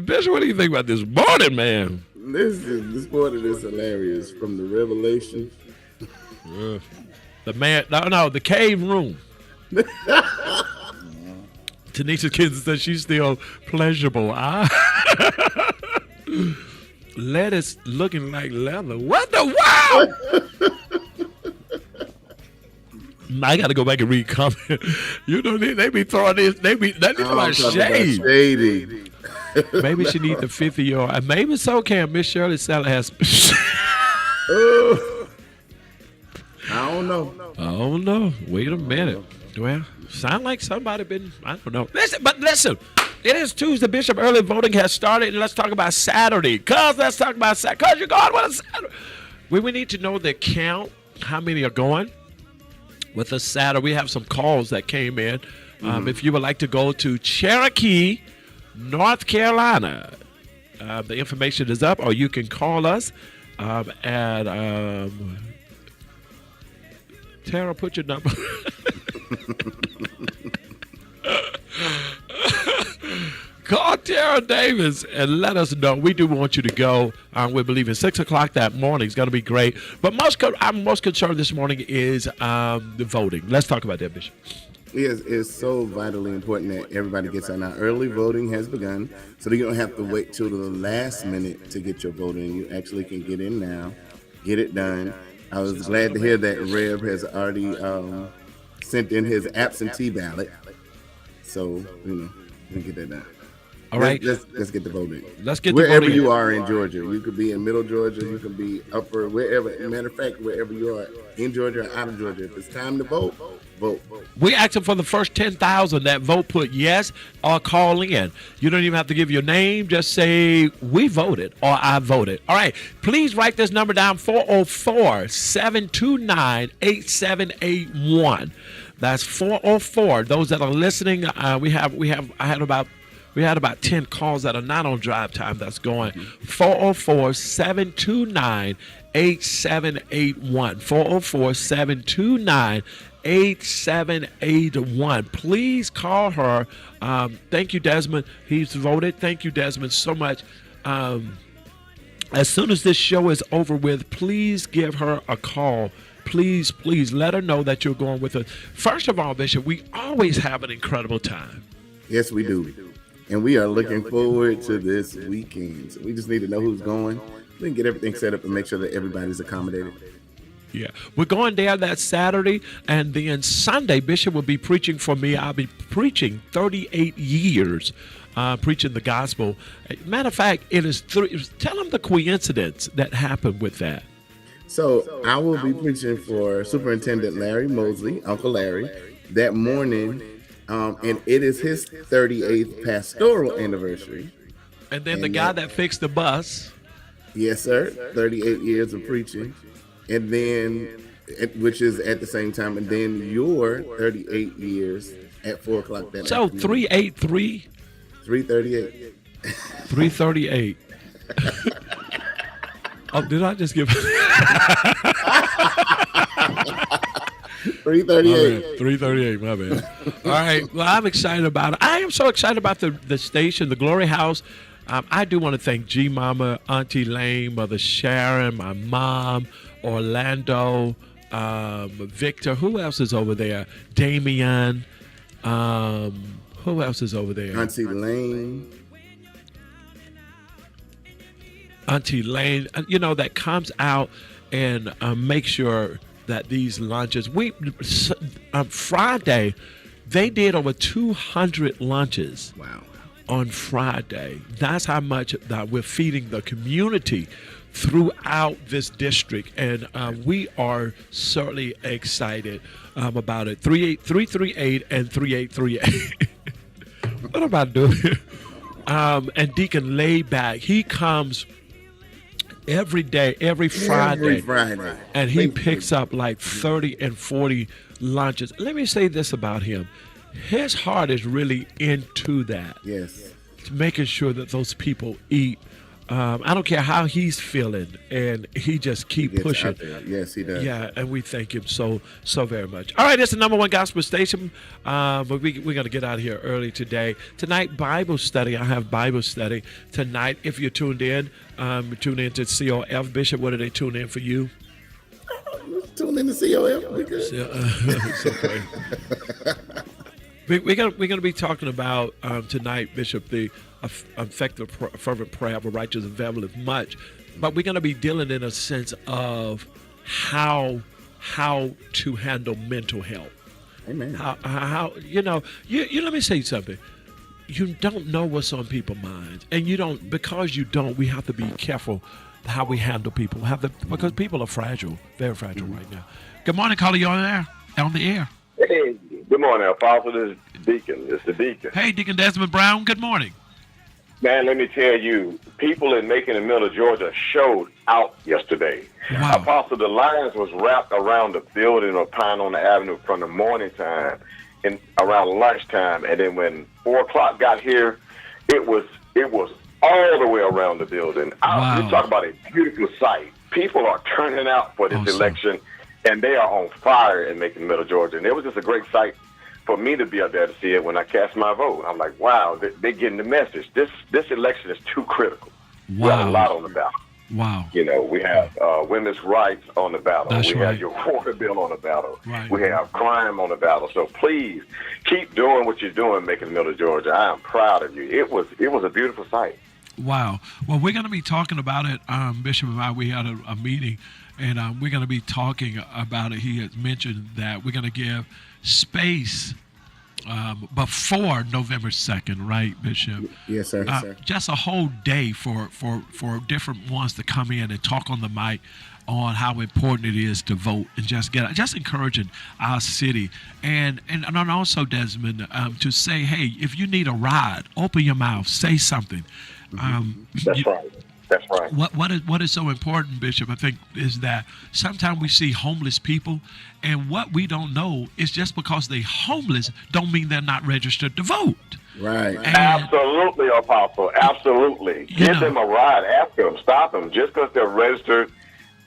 Bishop, what do you think about this morning, man? This morning is hilarious. From the Revelation. The man, no, the cave room. Tanisha Kids says she's still pleasurable. Lettuce looking like leather. What the wow? I got to go back and read comment. You know, they be throwing this. They talking about shade. Shady. Maybe she needs the 50-year-old. And maybe so can Miss Shirley Salad has. I don't know. Wait a minute. Well, sound like somebody been, I don't know. Listen, it is Tuesday. Bishop, early voting has started, and let's talk about Saturday. Let's talk about Saturday. Because you're going with a Saturday. We need to know the count, how many are going with a Saturday. We have some calls that came in. If you would like to go to Cherokee, North Carolina, the information is up, or you can call us at Tara, put your number. Call Tara Davis and let us know. We do want you to go. We believe in 6 o'clock that morning is going to be great. But I'm most concerned this morning is the voting. Let's talk about that, Bishop. Yes, it's so vitally important that everybody gets out now. Early voting has begun, so that you don't have to wait till the last minute to get your vote in. You actually can get in now, get it done. I was glad to hear that Rev has already sent in his absentee ballot. So, we can get that done. All right. Let's get the vote in. Let's get wherever the vote in. you are in Georgia. You could be in middle Georgia. You can be upper, wherever. Matter of fact, wherever you are in Georgia or out of Georgia. If it's time to vote, vote. We asking for the first 10,000 that vote put yes or call in. You don't even have to give your name. Just say, we voted or I voted. All right. Please write this number down, 404-729-8781. That's 404. Those that are listening, we had about 10 calls that are not on drive time that's going. 404-729-8781. 404-729-8781. Please call her. Thank you, Desmond. He's voted. Thank you, Desmond, so much. As soon as this show is over with, please give her a call. Please let her know that you're going with us. First of all, Bishop, we always have an incredible time. Yes, we do. And we are looking forward to this weekend. So we just need to know who's going. We can get everything set up and make sure that everybody's accommodated. Yeah, we're going there that Saturday, and then Sunday, Bishop will be preaching for me. I'll be preaching 38 years, preaching the gospel. Matter of fact, it is tell them the coincidence that happened with that. So I will be preaching for Superintendent Larry Mosley, Uncle Larry, that morning, and it is his 38th pastoral anniversary. And then the guy that fixed the bus. Yes, sir. 38 years of preaching. And then, which is at the same time, and then your 38 years at 4 o'clock that So afternoon. 383? 338. 338. Oh, did I just give? 338. 338, my bad. All right. Well, I'm excited about it. I am so excited about the station, the Glory House. I do want to thank G Mama, Auntie Lane, Mother Sharon, my mom, Orlando, Victor. Who else is over there? Damien. Who else is over there? Auntie Lane. Auntie Lane, that comes out and make sure that these lunches. Friday, they did over 200 lunches. Wow. On Friday. That's how much that we're feeding the community throughout this district, and we are certainly excited about it. 338 and 3838. What am I doing? And Deacon Layback, he comes every day, every Friday. And he picks up like 30 and 40 lunches. Let me say this about him. His heart is really into that. Yes. Making sure that those people eat. I don't care how he's feeling, and he just keep pushing. Yes, he does. Yeah, and we thank him so very much. All right, it's the number one gospel station. But we're going to get out of here early today. Tonight, Bible study. I have Bible study tonight. If you're tuned in, tune in to COF. Bishop, what do they tune in for you? Tune in to COF. We good. It's okay. We're going to be talking about tonight, Bishop, the effective fervent prayer of a righteous availeth much. But we're going to be dealing in a sense of how to handle mental health. Amen. How you let me say something. You don't know what's on people's minds, and because you don't. We have to be careful how we handle people. Because people are fragile, very fragile right now. Good morning, caller. You on the air. Hey, good morning, Apostle. This is Deacon. It's the Deacon. Hey, Deacon Desmond Brown. Good morning. Man, let me tell you, people in Macon and Miller, Georgia, showed out yesterday. Wow. Apostle, the lines was wrapped around the building of Pine on the Avenue from the morning time and around lunchtime, and then when 4 o'clock got here, it was all the way around the building. Wow. You talk about a beautiful sight. People are turning out for this election, and they are on fire in Macon, Middle Georgia. And it was just a great sight for me to be up there to see it when I cast my vote. I'm like, wow, they're getting the message. This election is too critical. Wow. We have a lot on the ballot. Wow. We have women's rights on the ballot. That's we right. have your water bill on the ballot. Right. We have crime on the ballot. So please keep doing what you're doing, Macon, Middle Georgia. I am proud of you. It was a beautiful sight. Wow. Well, we're going to be talking about it. Bishop and I, we had a meeting, and we're going to be talking about it. He has mentioned that we're going to give space before November 2nd, right, Bishop? Yes, sir. Just a whole day for different ones to come in and talk on the mic on how important it is to vote and just encouraging our city and also, Desmond, to say, hey, if you need a ride, open your mouth, say something. That's right. That's right. What is so important, Bishop, I think, is that sometimes we see homeless people, and what we don't know is just because they're homeless don't mean they're not registered to vote. Right. And, Absolutely, Apostle. Absolutely. Give them a ride. Ask them. Stop them. Just because they're registered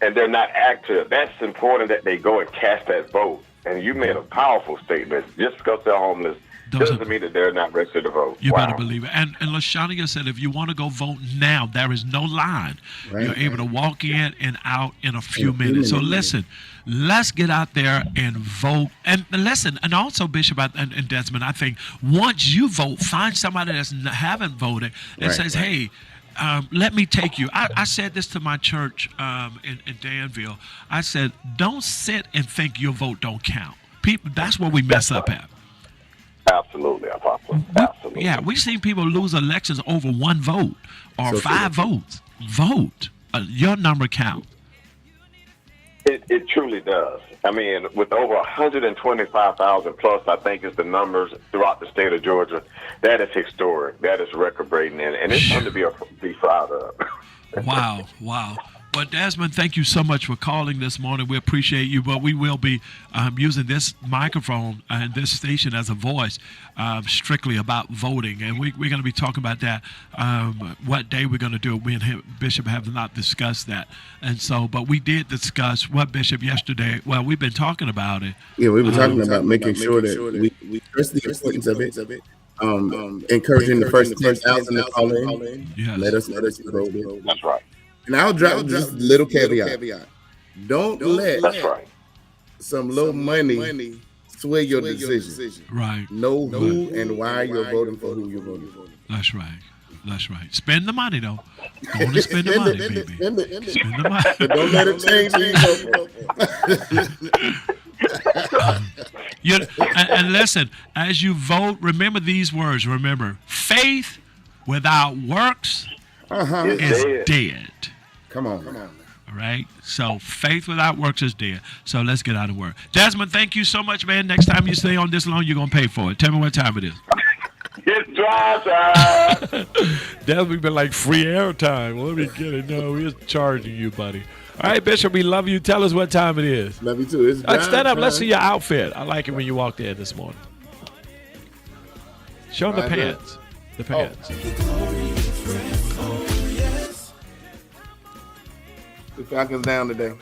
and they're not active, that's important that they go and cast that vote. And you made a powerful statement. Just because they're homeless doesn't mean that they're not registered to vote. You better believe it. And LaShania said, if you want to go vote now, there is no line. Right. You're able to walk in and out in a few minutes. So listen, let's get out there and vote. And listen, and also, Bishop and Desmond, I think once you vote, find somebody that haven't voted and says, hey, let me take you. I said this to my church in Danville. I said, don't sit and think your vote don't count. People, that's where we mess up at. Absolutely, Apostle. Absolutely. Yeah, we've seen people lose elections over one vote or five votes. Vote. Your number counts. It truly does. I mean, with over 125,000 plus, I think is the numbers throughout the state of Georgia. That is historic. That is record-breaking, and it's something to be proud of. Wow. Well, Desmond, thank you so much for calling this morning. We appreciate you, but we will be using this microphone and this station as a voice strictly about voting, and we're going to be talking about that, what day we're going to do it. We and Bishop have not discussed that, and so, but we did discuss what, Bishop, yesterday. Well, we've been talking about it. Yeah, we were talking about making sure that we stress the importance of it. Encouraging the first 10,000 to call in. Yes. Let us vote it. That's right. And I'll drop just a little caveat. Don't let That's right. some low money sway your decision. Right. Know who and why you're voting for who you're voting for. That's right. That's right. Spend the money, though. Go on and spend the money, baby. Spend it. Spend the money. But don't let it change you. And listen, as you vote, remember these words. Remember, faith without works is dead. Come on. All right? So faith without works is dead. So let's get out of work. Desmond, thank you so much, man. Next time you stay on this long, you're going to pay for it. Tell me what time it is. It's drive time. Desmond been like free airtime. Let me get it. No, we're charging you, buddy. All right, Bishop, we love you. Tell us what time it is. Love you too. It's stand up. time. Let's see your outfit. I like it when you walked in this morning. Show them the pants. The pants. 2 Falcons down today.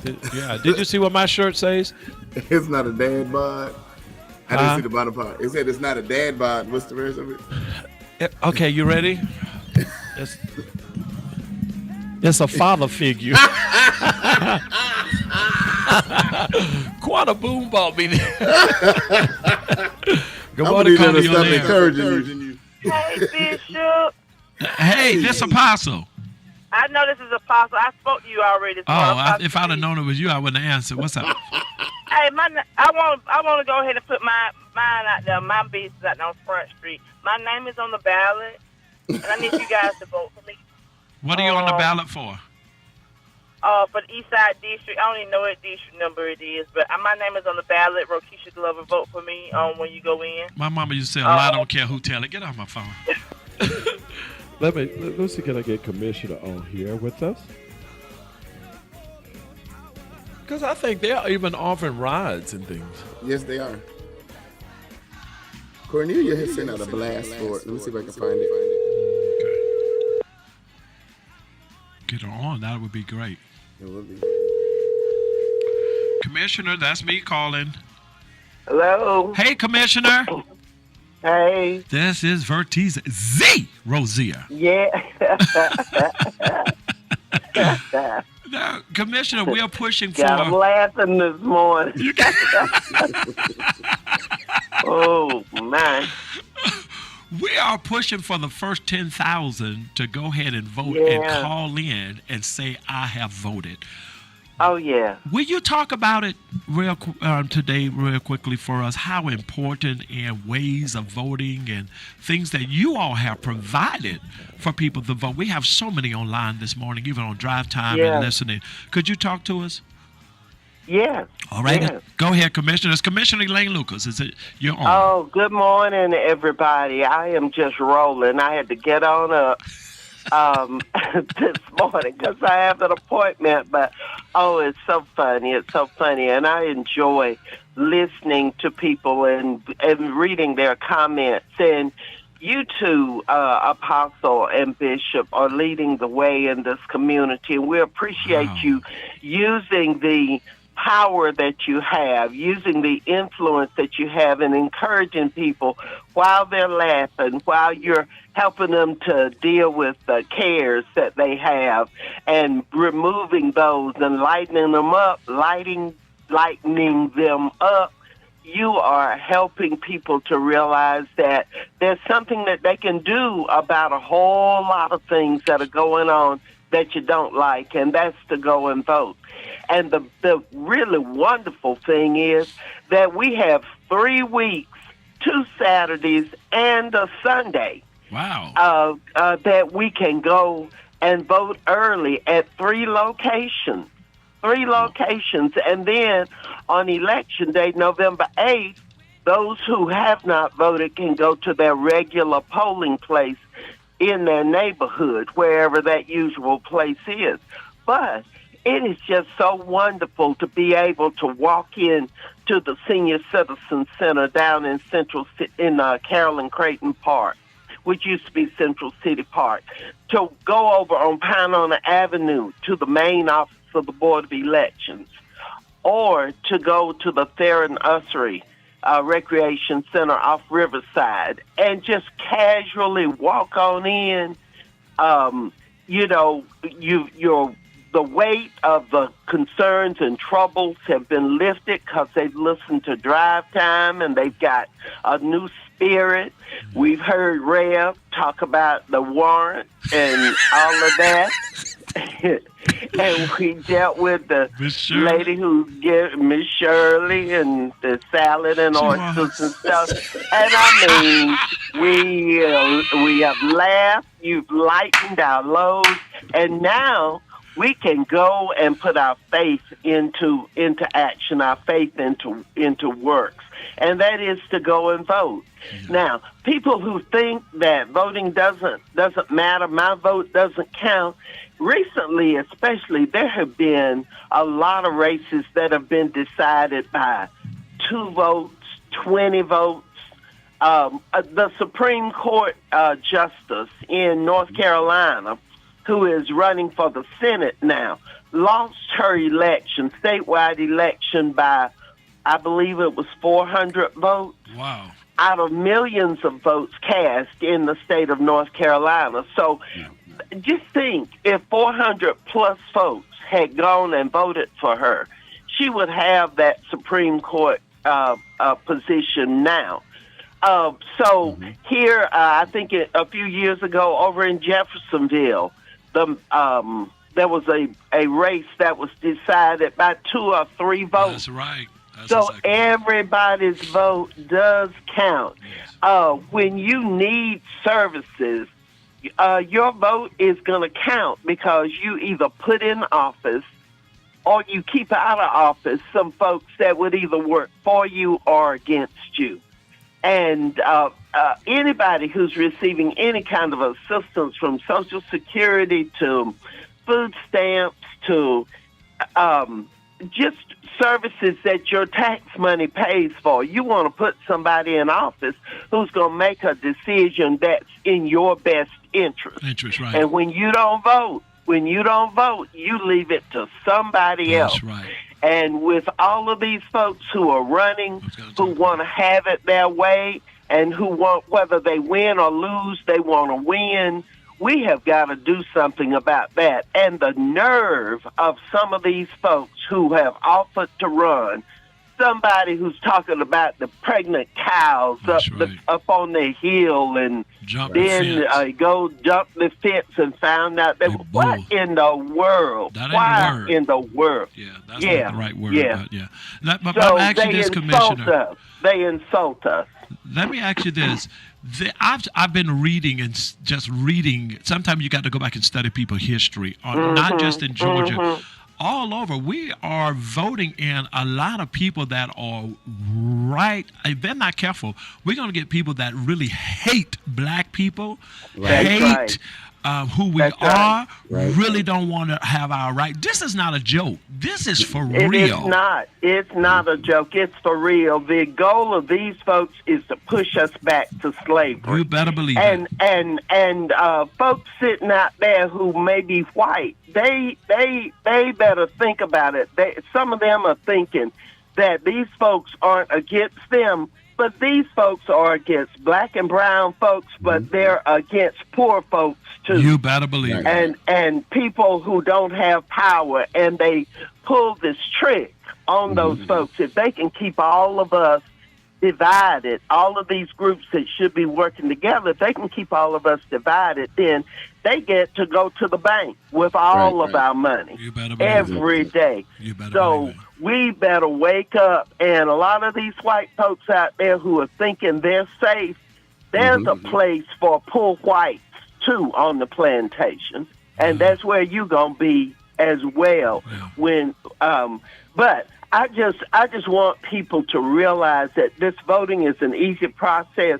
Did you see what my shirt says? It's not a dad bod. I didn't see the bottom part. It said it's not a dad bod. What's the rest of it? Okay, you ready? It's a father figure. Quite a boom ball be there. Good morning, Cody. Stop encouraging you. Hey, Bishop. Hey, this Apostle. I know this is Apostle. I spoke to you already. So If I'd have known it was you, I wouldn't have answered. What's up? Hey, I want to go ahead and put mine out there. My business out there on Front Street. My name is on the ballot, and I need you guys to vote for me. What are you on the ballot for? For the East Side District. I don't even know what district number it is, but my name is on the ballot. Rokisha Glover, vote for me when you go in. My mama used to say, I don't care who tell it. Get off my phone. Let's see, can I get Commissioner on here with us? Because I think they're even offering rides and things. Yes, they are. Cornelia has sent out a blast for it. Let me see if I can find it. Okay. Get her on. That would be great. It would be. Commissioner, that's me calling. Hello. Hey, Commissioner. Hey. This is Vertise Z. Rosier. Yeah. Now, Commissioner, we are pushing for. I'm laughing this morning. Oh, man. We are pushing for the first 10,000 to go ahead and vote and call in and say, I have voted. Oh, yeah. Will you talk about it today real quickly for us, how important and ways of voting and things that you all have provided for people to vote? We have so many online this morning, even on drive time and listening. Could you talk to us? Yes. All right. Yes. Go ahead, Commissioner. It's Commissioner Elaine Lucas. Is it your own? Oh, good morning, everybody. I am just rolling. I had to get on up this morning because I have an appointment, but it's so funny. It's so funny, and I enjoy listening to people and reading their comments. And you two, Apostle and Bishop, are leading the way in this community, and we appreciate you using the power that you have, using the influence that you have, and encouraging people while they're laughing, while you're helping them to deal with the cares that they have, and removing those and lightening them up, lightening them up. You are helping people to realize that there's something that they can do about a whole lot of things that are going on that you don't like, and that's to go and vote. And the really wonderful thing is that we have 3 weeks, 2 Saturdays, and a Sunday. Wow. That we can go and vote early at 3 locations. 3 locations. And then on Election Day, November 8th, those who have not voted can go to their regular polling place in their neighborhood, wherever that usual place is. But it is just so wonderful to be able to walk in to the Senior Citizen Center down in Carolyn Creighton Park, which used to be Central City Park, to go over on Pinona Avenue to the main office of the Board of Elections, or to go to the Theron Ussery Recreation Center off Riverside and just casually walk on in. The weight of the concerns and troubles have been lifted because they've listened to Drive Time and they've got a new spirit. We've heard Rev talk about the warrant and all of that. And we dealt with the lady who gave Miss Shirley and the salad and oysters and stuff. And I mean, we have laughed. You've lightened our load, and now we can go and put our faith into action, our faith into works, and that is to go and vote. Yeah. Now, people who think that voting doesn't matter, my vote doesn't count. Recently, especially, there have been a lot of races that have been decided by 2 votes, 20 votes. The Supreme Court justice in North Carolina, who is running for the Senate now, lost her election, statewide election, by, I believe it was 400 votes. Wow. Out of millions of votes cast in the state of North Carolina. So just think, if 400 plus folks had gone and voted for her, she would have that Supreme Court position now. Here, I think a few years ago over in Jeffersonville, there was a race that was decided by 2 or 3 votes. That's right. Everybody's vote does count. Yes. When you need services, your vote is going to count because you either put in office or you keep out of office some folks that would either work for you or against you. And anybody who's receiving any kind of assistance, from Social Security to food stamps to just services that your tax money pays for, you want to put somebody in office who's going to make a decision that's in your best interest. Right. And when you don't vote, you leave it to somebody else. That's right. And with all of these folks who are running, who want to have it their way, and who want, whether they win or lose, they want to win, we have got to do something about that. And the nerve of some of these folks who have offered to run, somebody who's talking about the pregnant cows up on the hill and then go jump the fence and found out that what in the world? Why in the world? Yeah, that's not the right word. Yeah. But so actually, this Commissioner, they insult us. Let me ask you this. I've been reading and just reading. Sometimes you got to go back and study people's history, not just in Georgia. All over, we are voting in a lot of people that are right. If they're not careful, we're going to get people that really hate black people, hate who we are, really don't want to have our right. This is not a joke. This is for real. It's not. It's not a joke. It's for real. The goal of these folks is to push us back to slavery. You better believe it. And folks sitting out there who may be white, they better think about it. Some of them are thinking that these folks aren't against them, but these folks are against black and brown folks, but they're against poor folks too. You better believe it. And people who don't have power, and they pull this trick on those folks. If they can keep all of us divided, all of these groups that should be working together, if they can keep all of us divided, then they get to go to the bank with all of our money every day. So we better wake up. And a lot of these white folks out there who are thinking they're safe, there's a place for poor whites too on the plantation, and that's where you're gonna be as well. When but I just want people to realize that this voting is an easy process.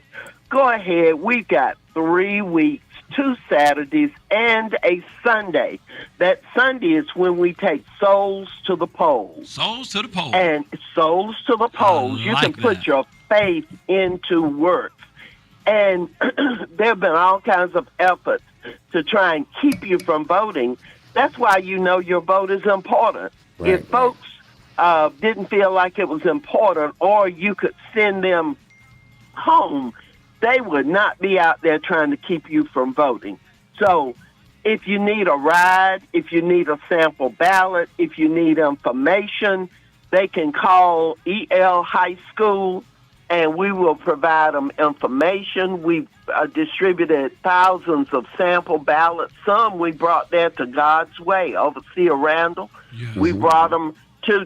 Go ahead. We've got 3 weeks 2 Saturdays and a Sunday. That Sunday is when we take souls to the polls. Souls to the polls. And souls to the polls. You can put your faith into work. And there have been all kinds of efforts to try and keep you from voting. That's why you know your vote is important. Right, if folks didn't feel like it was important, or you could send them home, they would not be out there trying to keep you from voting. So if you need a ride, if you need a sample ballot, if you need information, they can call EL High School, and we will provide them information. We've distributed thousands of sample ballots. Some we brought there to God's Way, Overseer Randall. Yes. We brought them to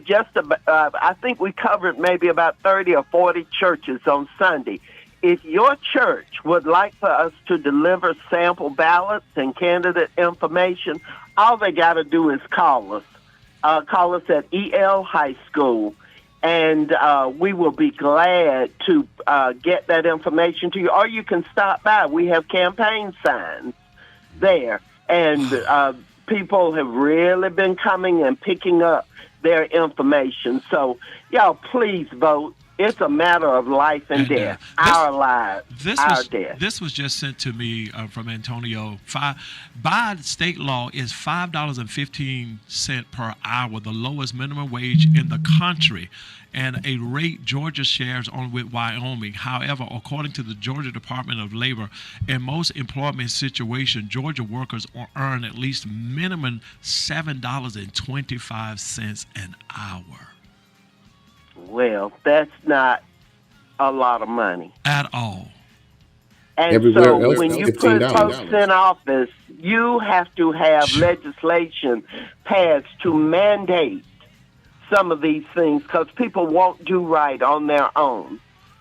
I think we covered maybe about 30 or 40 churches on Sunday. If your church would like for us to deliver sample ballots and candidate information, all they got to do is call us. Call us at EL High School, and we will be glad to get that information to you. Or you can stop by. We have campaign signs there, and people have really been coming and picking up their information. So, y'all, please vote. It's a matter of life and death. Our lives, our death. This was just sent to me from Antonio. By state law, is $5.15 per hour, the lowest minimum wage in the country, and a rate Georgia shares on with Wyoming. However, according to the Georgia Department of Labor, in most employment situations, Georgia workers earn at least minimum $7.25 an hour. Well, that's not a lot of money. At all. And Everywhere so else, when you $15. put folks in office, you have to have legislation passed to mandate some of these things, because people won't do right on their own.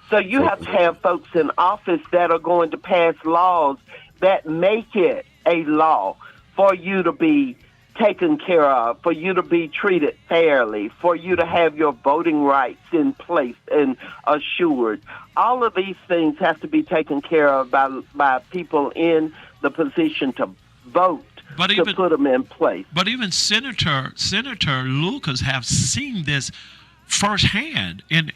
So you have to have folks in office that are going to pass laws that make it a law for you to be taken care of, for you to be treated fairly, for you to have your voting rights in place and assured. All of these things have to be taken care of by people in the position to vote, to put them in place. But even Senator Lucas have seen this firsthand in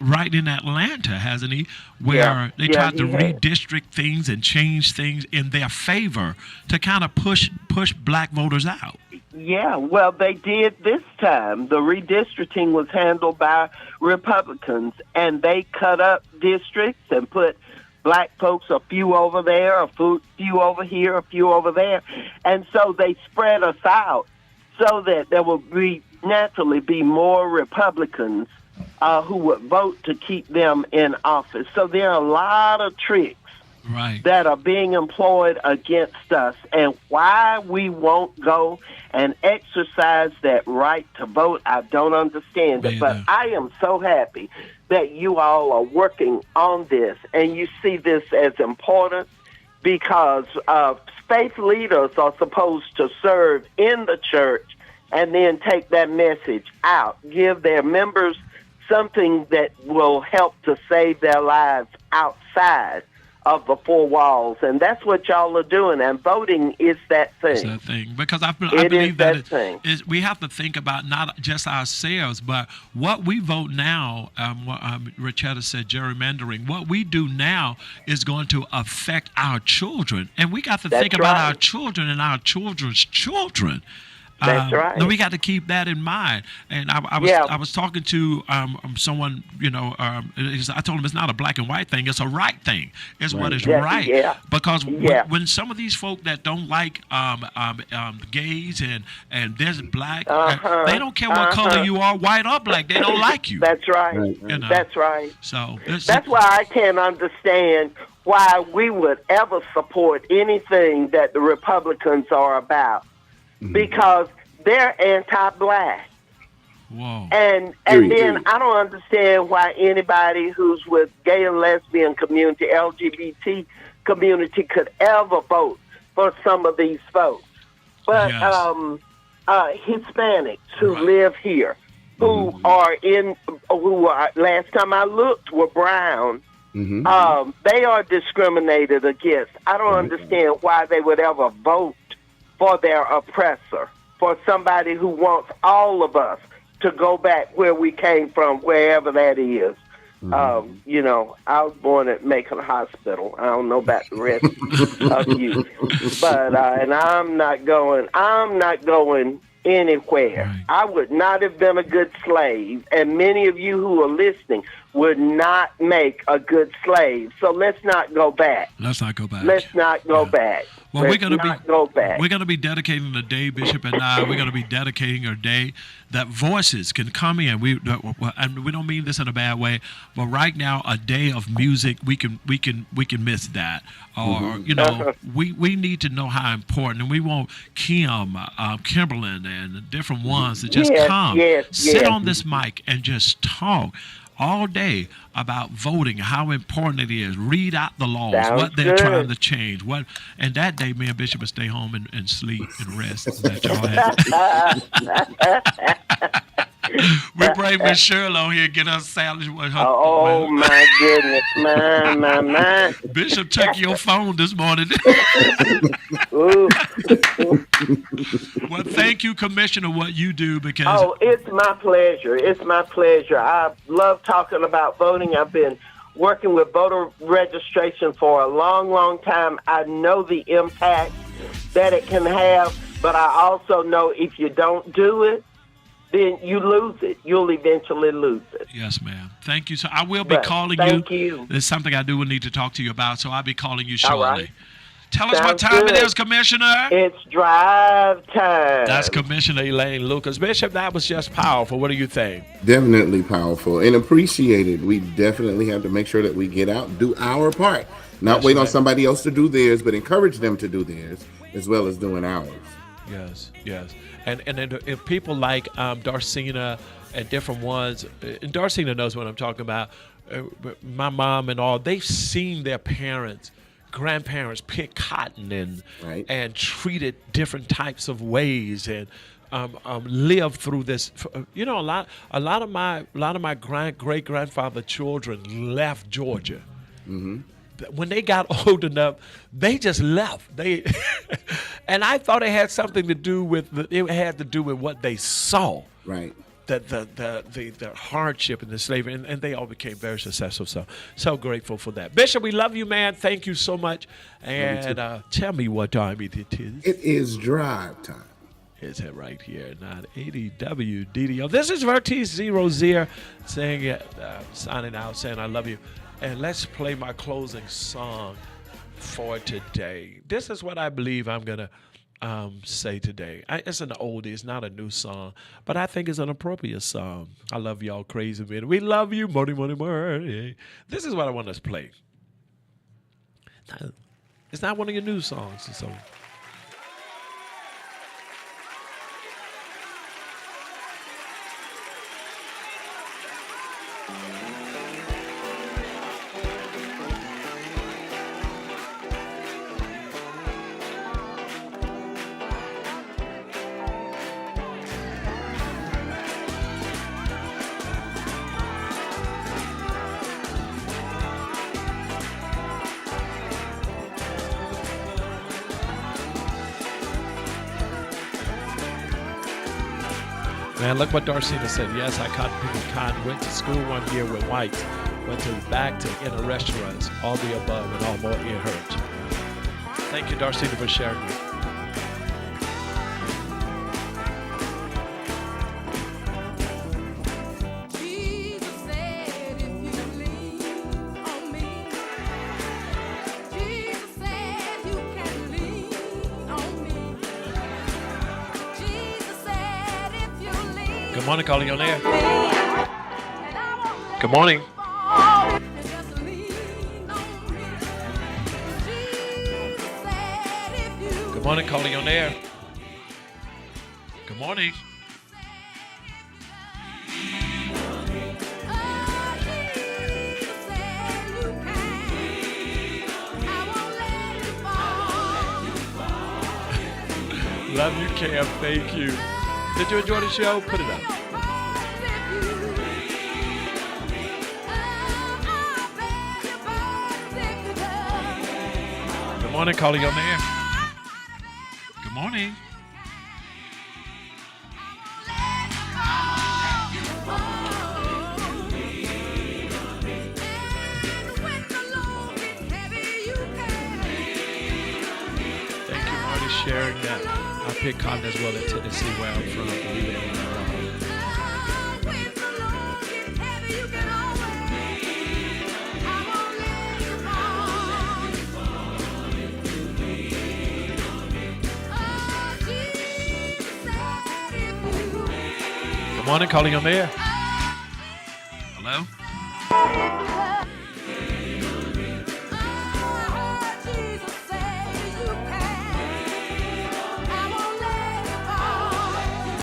right in Atlanta, hasn't he? Where they tried to redistrict things and change things in their favor to kind of push black voters out. Yeah, well, they did this time. The redistricting was handled by Republicans, and they cut up districts and put black folks a few over there, a few over here, a few over there. And so they spread us out so that there will naturally be more Republicans who would vote to keep them in office. So there are a lot of tricks that are being employed against us, and why we won't go and exercise that right to vote, I don't understand it. But I am so happy that you all are working on this, and you see this as important, because faith leaders are supposed to serve in the church and then take that message out, give their members something that will help to save their lives outside of the four walls. And that's what y'all are doing, and voting is that thing. It's that thing. Because I believe that we have to think about not just ourselves, but what we vote now. Richetta said gerrymandering. What we do now is going to affect our children, and we got to think about our children and our children's children. That's right. We got to keep that in mind. And I was talking to someone, I told him it's not a black and white thing. It's a right thing. It's what is right. Yeah. Because when some of these folk that don't like gays and there's black, they don't care what color you are, white or black. They don't like you. That's right. That's right. So that's why I can't understand why we would ever support anything that the Republicans are about. Because they're anti-black. Whoa. And then I don't understand why anybody who's with gay and lesbian community, LGBT community, could ever vote for some of these folks. But Hispanics who live here, who are last time I looked, were brown, They are discriminated against. I don't understand why they would ever vote for their oppressor, for somebody who wants all of us to go back where we came from, wherever that is. You know, I was born at Macon Hospital. I don't know about the rest of you, but and I'm not going anywhere. Right. I would not have been a good slave, and many of you who are listening would not make a good slave. So let's not go back. Let's not go back. Let's not go back. Well, Let's not go back. We're going to be dedicating the day, Bishop and I. We're going to be dedicating a day that voices can come in. And we don't mean this in a bad way, but right now, a day of music, we can miss that. Or you know, we need to know how important, and we want Kimberlyn, and different ones to just come, sit on this mic, and just talk all day about voting, how important it is. Read out the laws, what they're trying to change. And that day, me and Bishop will stay home and sleep and rest. That y'all have. We bring Miss Shirley on here, get her sandwich with her. Oh, my goodness. My. Bishop took your phone this morning. Ooh. Well, thank you, Commissioner, what you do, because... Oh, it's my pleasure. It's my pleasure. I love talking about voting. I've been working with voter registration for a long, long time. I know the impact that it can have, but I also know if you don't do it, then you lose it. You'll eventually lose it. Yes, ma'am. Thank you. So I will be calling you. Thank you. There's something I do need to talk to you about, so I'll be calling you shortly. All right. Tell us what time it is, Commissioner. It's drive time. That's Commissioner Elaine Lucas. Bishop, that was just powerful. What do you think? Definitely powerful and appreciated. We definitely have to make sure that we get out, do our part, not wait on somebody else to do theirs, but encourage them to do theirs as well as doing ours. Yes. And if people like Darcina and different ones, and Darcina knows what I'm talking about, my mom and all, they've seen their grandparents pick cotton and treated different types of ways and lived through this. You know, a lot of my great grandfather children left Georgia. When they got old enough, they just left. And I thought it had something to do with what they saw. Right. The hardship and the slavery, and they all became very successful. So grateful for that. Bishop, we love you, man. Thank you so much. And tell me what time it is. It is drive time. It's right here, 980 WDDO. This is Vertise 00 saying it, signing out, saying I love you. And let's play my closing song for today. This is what I believe I'm going to say today. It's an oldie. It's not a new song, but I think it's an appropriate song. I love y'all crazy, man. We love you. Money, money, money. This is what I want us to play. It's not one of your new songs. So. Man, look what Darcina said. Yes, I caught people cotton. Went to school one year with whites. Went back to inner restaurants. All the above and all more ear hurt. Thank you, Darcina, for sharing it. Good morning, calling on air. Good morning. Good morning, calling on air. Good morning. Love you, Cam. Thank you. Did you enjoy the show? Put it up. morning, calling on the air. Good morning. Thank you, Marty, sharing that. I pick cotton as well in Tennessee, where I'm from. Believe it or not. Good morning, calling on the air.